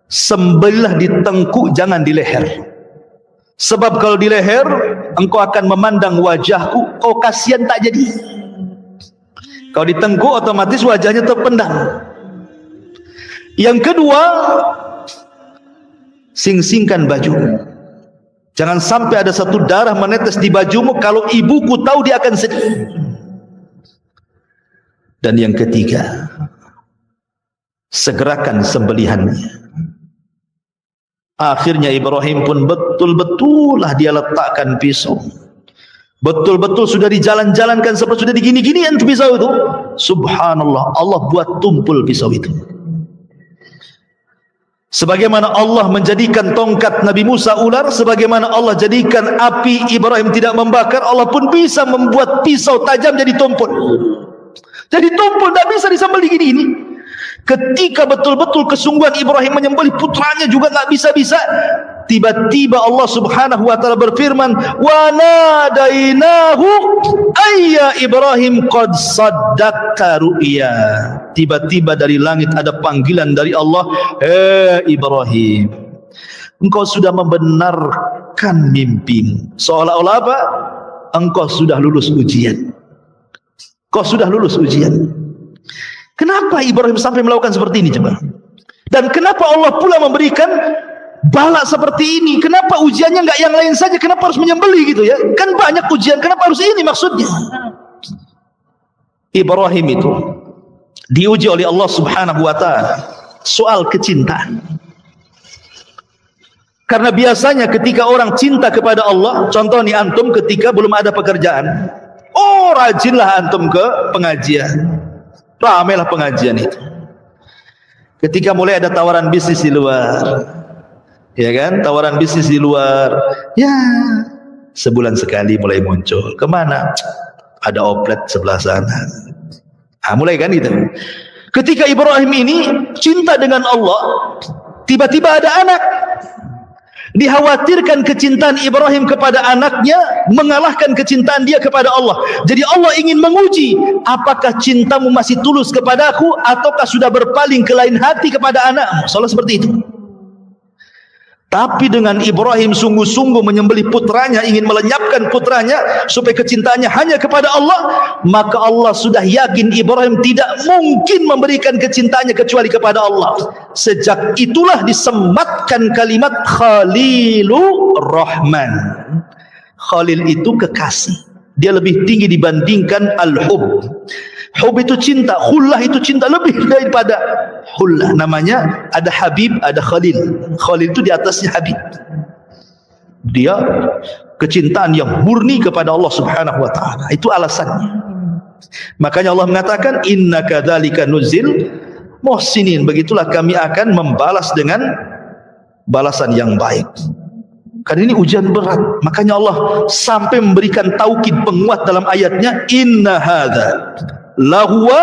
Sembelihlah di tengkuk, jangan di leher. Sebab kalau di leher, engkau akan memandang wajahku, kau kasihan tak jadi. Kalau di tengkuk, otomatis wajahnya terpendam. Yang kedua, sing-singkan baju. Jangan sampai ada satu darah menetes di bajumu. Kalau ibuku tahu, dia akan sedih. Dan yang ketiga, segerakan sembelihannya. Akhirnya Ibrahim pun betul-betul lah dia letakkan pisau. Betul-betul sudah dijalan-jalankan, seperti sudah digini-ginian pisau itu. Subhanallah, Allah buat tumpul pisau itu. Sebagaimana Allah menjadikan tongkat Nabi Musa ular, sebagaimana Allah jadikan api Ibrahim tidak membakar, Allah pun bisa membuat pisau tajam jadi tumpul. Jadi tumpul, tidak bisa disembelih gini-gini. Ketika betul-betul kesungguhan Ibrahim menyembelih putranya juga nggak bisa-bisa, tiba-tiba Allah Subhanahu wa taala berfirman, wa nadainahu ayya Ibrahim qad saddaqta ru'ya. Tiba-tiba dari langit ada panggilan dari Allah, Ibrahim, engkau sudah membenarkan mimpimu. Seolah-olah apa? Engkau sudah lulus ujian. Kau sudah lulus ujian. Kenapa Ibrahim sampai melakukan seperti ini coba? Dan kenapa Allah pula memberikan bala seperti ini? Kenapa ujiannya enggak yang lain saja? Kenapa harus menyembelih gitu ya? Kan banyak ujian, kenapa harus ini maksudnya? Ibrahim itu diuji oleh Allah Subhanahu wa taala soal kecintaan. Karena biasanya ketika orang cinta kepada Allah, contoh nih antum ketika belum ada pekerjaan, oh rajinlah antum ke pengajian. Ramailah pengajian itu. Ketika mulai ada tawaran bisnis di luar, ya kan, tawaran bisnis di luar, ya sebulan sekali mulai muncul. Kemana? Ada outlet sebelah sana. Mulai kan gitu. Ketika Ibrahim ini cinta dengan Allah, Tiba-tiba ada anak. Dikhawatirkan kecintaan Ibrahim kepada anaknya mengalahkan kecintaan dia kepada Allah. Jadi Allah ingin menguji, apakah cintamu masih tulus kepadaku ataukah sudah berpaling ke lain hati kepada anakmu. Soalnya seperti itu. Tapi dengan Ibrahim sungguh-sungguh menyembelih putranya, ingin melenyapkan putranya supaya kecintaannya hanya kepada Allah, maka Allah sudah yakin Ibrahim tidak mungkin memberikan kecintaannya kecuali kepada Allah. Sejak itulah disematkan kalimat Khalilur Rahman. Khalil itu kekasih. Dia lebih tinggi dibandingkan al-hub. Hub itu cinta, khullah itu cinta lebih daripada khullah. Namanya ada Habib, ada Khalil. Khalil itu di atasnya Habib. Dia kecintaan yang murni kepada Allah Subhanahu wa taala. Itu alasannya. Makanya Allah mengatakan inna kadzalika nuzil muhsinin. Begitulah kami akan membalas dengan balasan yang baik. Karena ini ujian berat. Makanya Allah sampai memberikan taukid penguat dalam ayatnya, inna hadza lahuwa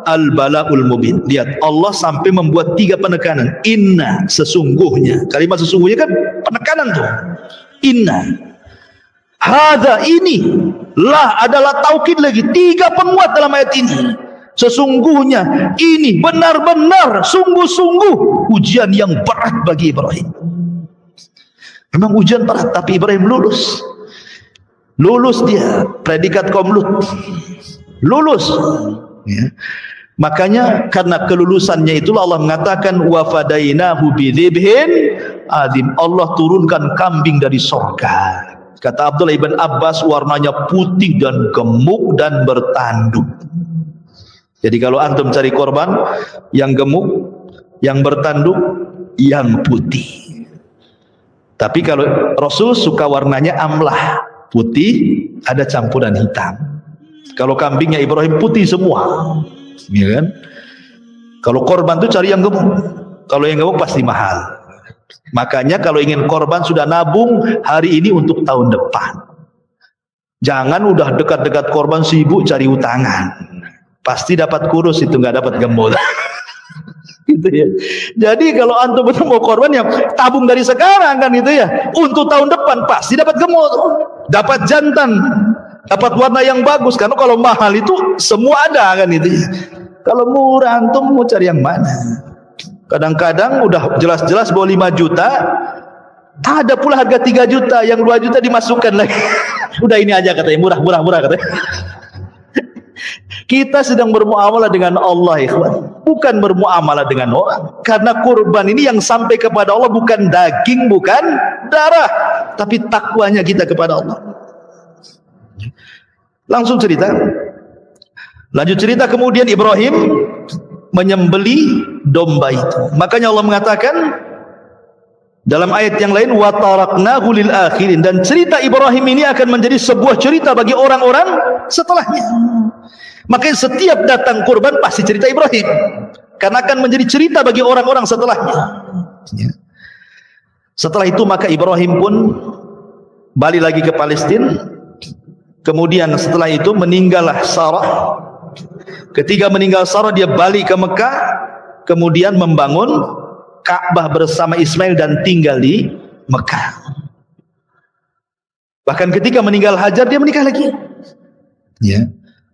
al-bala'ul mubin. Lihat, Allah sampai membuat 3 penekanan. Inna, sesungguhnya. Kalimat sesungguhnya kan penekanan tuh. Inna. Hadza, ini. Lah adalah taukid lagi. 3 penguat dalam ayat ini. Sesungguhnya, ini benar-benar, sungguh-sungguh ujian yang berat bagi Ibrahim. Memang ujian berat, tapi Ibrahim lulus. Lulus dia, predikat kaum Lut. Lulus, ya. Makanya karena kelulusannya itulah Allah mengatakan wa fadainahu bidzibhin adzim. Allah turunkan kambing dari surga. Kata Abdullah ibn Abbas, warnanya putih dan gemuk dan bertanduk. Jadi kalau antum cari korban yang gemuk, yang bertanduk, yang putih. Tapi kalau Rasul suka warnanya amlah, putih ada campuran hitam. Kalau kambingnya Ibrahim putih semua, ya kan? Kalau korban itu cari yang gemuk. Kalau yang gemuk pasti mahal. Makanya kalau ingin korban sudah nabung hari ini untuk tahun depan. Jangan udah dekat-dekat korban sibuk cari utangan. Pasti dapat kurus itu, nggak dapat gemuk. Gitu ya. Jadi kalau antum betul mau korban yang tabung dari sekarang kan gitu ya. Untuk tahun depan pasti dapat gemuk, dapat jantan. Dapat warna yang bagus, karena kalau mahal itu semua ada kan itu. Kalau murah antum mau cari yang mana? Kadang-kadang udah jelas-jelas bawa 5 juta, ada pula harga 3 juta, yang 2 juta dimasukkan lagi. Udah ini aja katanya, murah katanya. Kita sedang bermuamalah dengan Allah, ikhwan, bukan bermuamalah dengan orang. Karena kurban ini yang sampai kepada Allah bukan daging, bukan darah, tapi takwanya kita kepada Allah. Langsung cerita. Lanjut cerita, kemudian Ibrahim menyembeli domba itu. Makanya Allah mengatakan dalam ayat yang lain, wa taraknahu lil akhirin, dan cerita Ibrahim ini akan menjadi sebuah cerita bagi orang-orang setelahnya. Makanya setiap datang kurban pasti cerita Ibrahim, karena akan menjadi cerita bagi orang-orang setelahnya. Setelah itu maka Ibrahim pun balik lagi ke Palestina. Kemudian setelah itu meninggallah Sarah. Ketika meninggal Sarah, dia balik ke Mekah, kemudian membangun Ka'bah bersama Ismail dan tinggal di Mekah. Bahkan ketika meninggal Hajar, dia menikah lagi. Ya.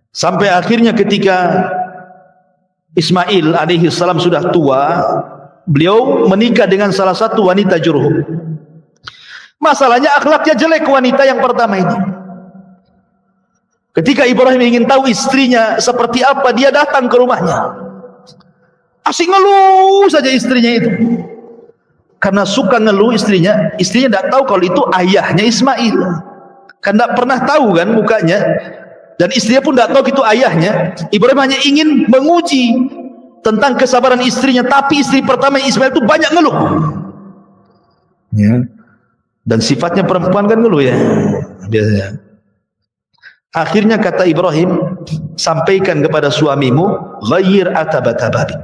Sampai akhirnya ketika Ismail alaihi salam sudah tua, beliau menikah dengan salah satu wanita Jurhum. Masalahnya akhlaknya jelek wanita yang pertama ini. Ketika Ibrahim ingin tahu istrinya seperti apa, dia datang ke rumahnya. Asik ngeluh saja istrinya itu. Karena suka ngeluh istrinya tidak tahu kalau itu ayahnya Ismail. Karena tidak pernah tahu kan mukanya. Dan istrinya pun tidak tahu itu ayahnya. Ibrahim hanya ingin menguji tentang kesabaran istrinya. Tapi istri pertama Ismail itu banyak ngeluh. Ya. Dan sifatnya perempuan kan ngeluh ya. Biasanya. Akhirnya kata Ibrahim, sampaikan kepada suamimu, ghayyir atabata babik.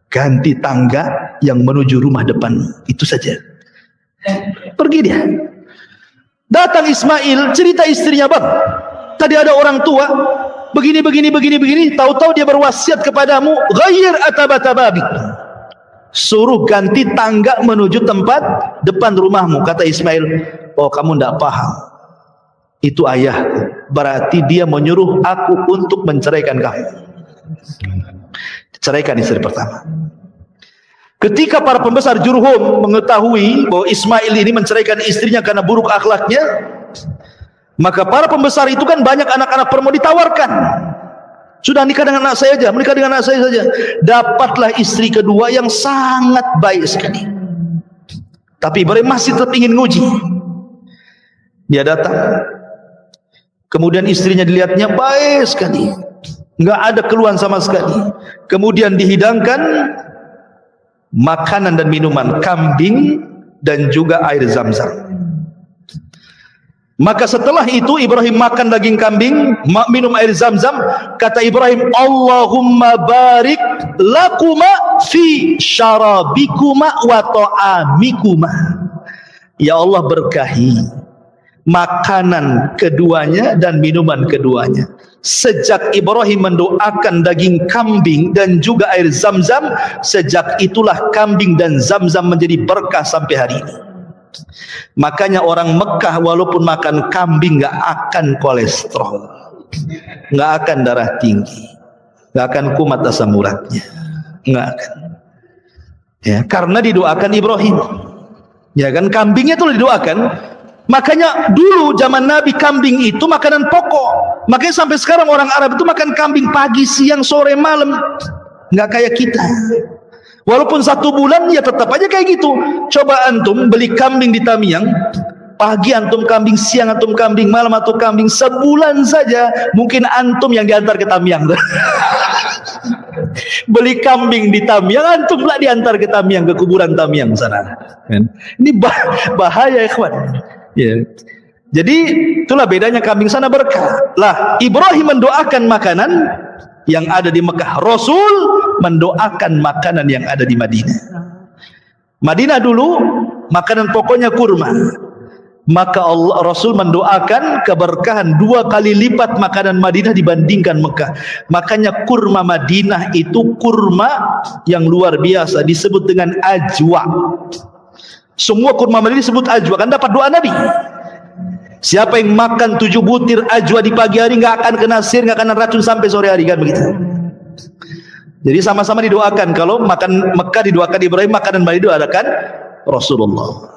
Ganti tangga yang menuju rumah depan. Itu saja. Pergi dia. Datang Ismail, cerita istrinya, bang, tadi ada orang tua begini. Tahu-tahu dia berwasiat kepadamu, ghayyir atabata babik. suruh ganti tangga menuju tempat depan rumahmu. Kata Ismail, oh kamu tidak paham, itu ayahku, berarti dia menyuruh aku untuk menceraikan kamu. Ceraikan istri pertama. Ketika para pembesar Jurhum mengetahui bahwa Ismail ini menceraikan istrinya karena buruk akhlaknya, maka para pembesar itu kan banyak anak-anak perempuan ditawarkan. Sudah nikah dengan anak saya saja, menikah dengan anak saya saja. Dapatlah istri kedua yang sangat baik sekali. Tapi Ibrahim masih tetap ingin nguji. Dia datang. Kemudian istrinya dilihatnya baik sekali, nggak ada keluhan sama sekali. Kemudian dihidangkan makanan dan minuman, kambing dan juga air zam-zam. Maka setelah itu Ibrahim makan daging kambing, minum air zam-zam. Kata Ibrahim, Allahumma barik lakuma fi syarabikuma wa ta'amikuma. Ya Allah, berkahi makanan keduanya dan minuman keduanya. Sejak Ibrahim mendoakan daging kambing dan juga air zam-zam, sejak itulah kambing dan zam-zam menjadi berkah sampai hari ini. Makanya orang Mekah walaupun makan kambing nggak akan kolesterol, nggak akan darah tinggi, nggak akan kumat asam uratnya, nggak akan. Ya, karena didoakan Ibrahim. Ya kan, kambingnya itu didoakan. Makanya dulu zaman Nabi kambing itu makanan pokok. Makanya sampai sekarang orang Arab itu makan kambing pagi, siang, sore, malam. Nggak kayak kita. Walaupun 1 bulan ya tetap aja kayak gitu. Coba antum beli kambing di Tamiang, pagi antum kambing, siang antum kambing, malam antum kambing, sebulan saja mungkin antum yang diantar ke Tamiang. Beli kambing di Tamiang, antum pula diantar ke Tamiang, ke kuburan Tamiang sana. Ini bahaya ya kawan. Ya. Jadi itulah bedanya kambing sana berkah. Lah Ibrahim mendoakan makanan yang ada di Mekah, Rasul mendoakan makanan yang ada di Madinah. Madinah dulu makanan pokoknya kurma. Maka Rasul mendoakan keberkahan 2 kali lipat makanan Madinah dibandingkan Mekah. Makanya kurma Madinah itu kurma yang luar biasa, disebut dengan ajwa. Semua kurma Madinah disebut ajwa, kan dapat doa Nabi. Siapa yang makan 7 butir ajwa di pagi hari nggak akan kena sihir, nggak kena racun sampai sore hari, kan begitu. Jadi sama-sama didoakan. Kalau makan Mekah didoakan Ibrahim, makanan Madinah didoakan Rasulullah.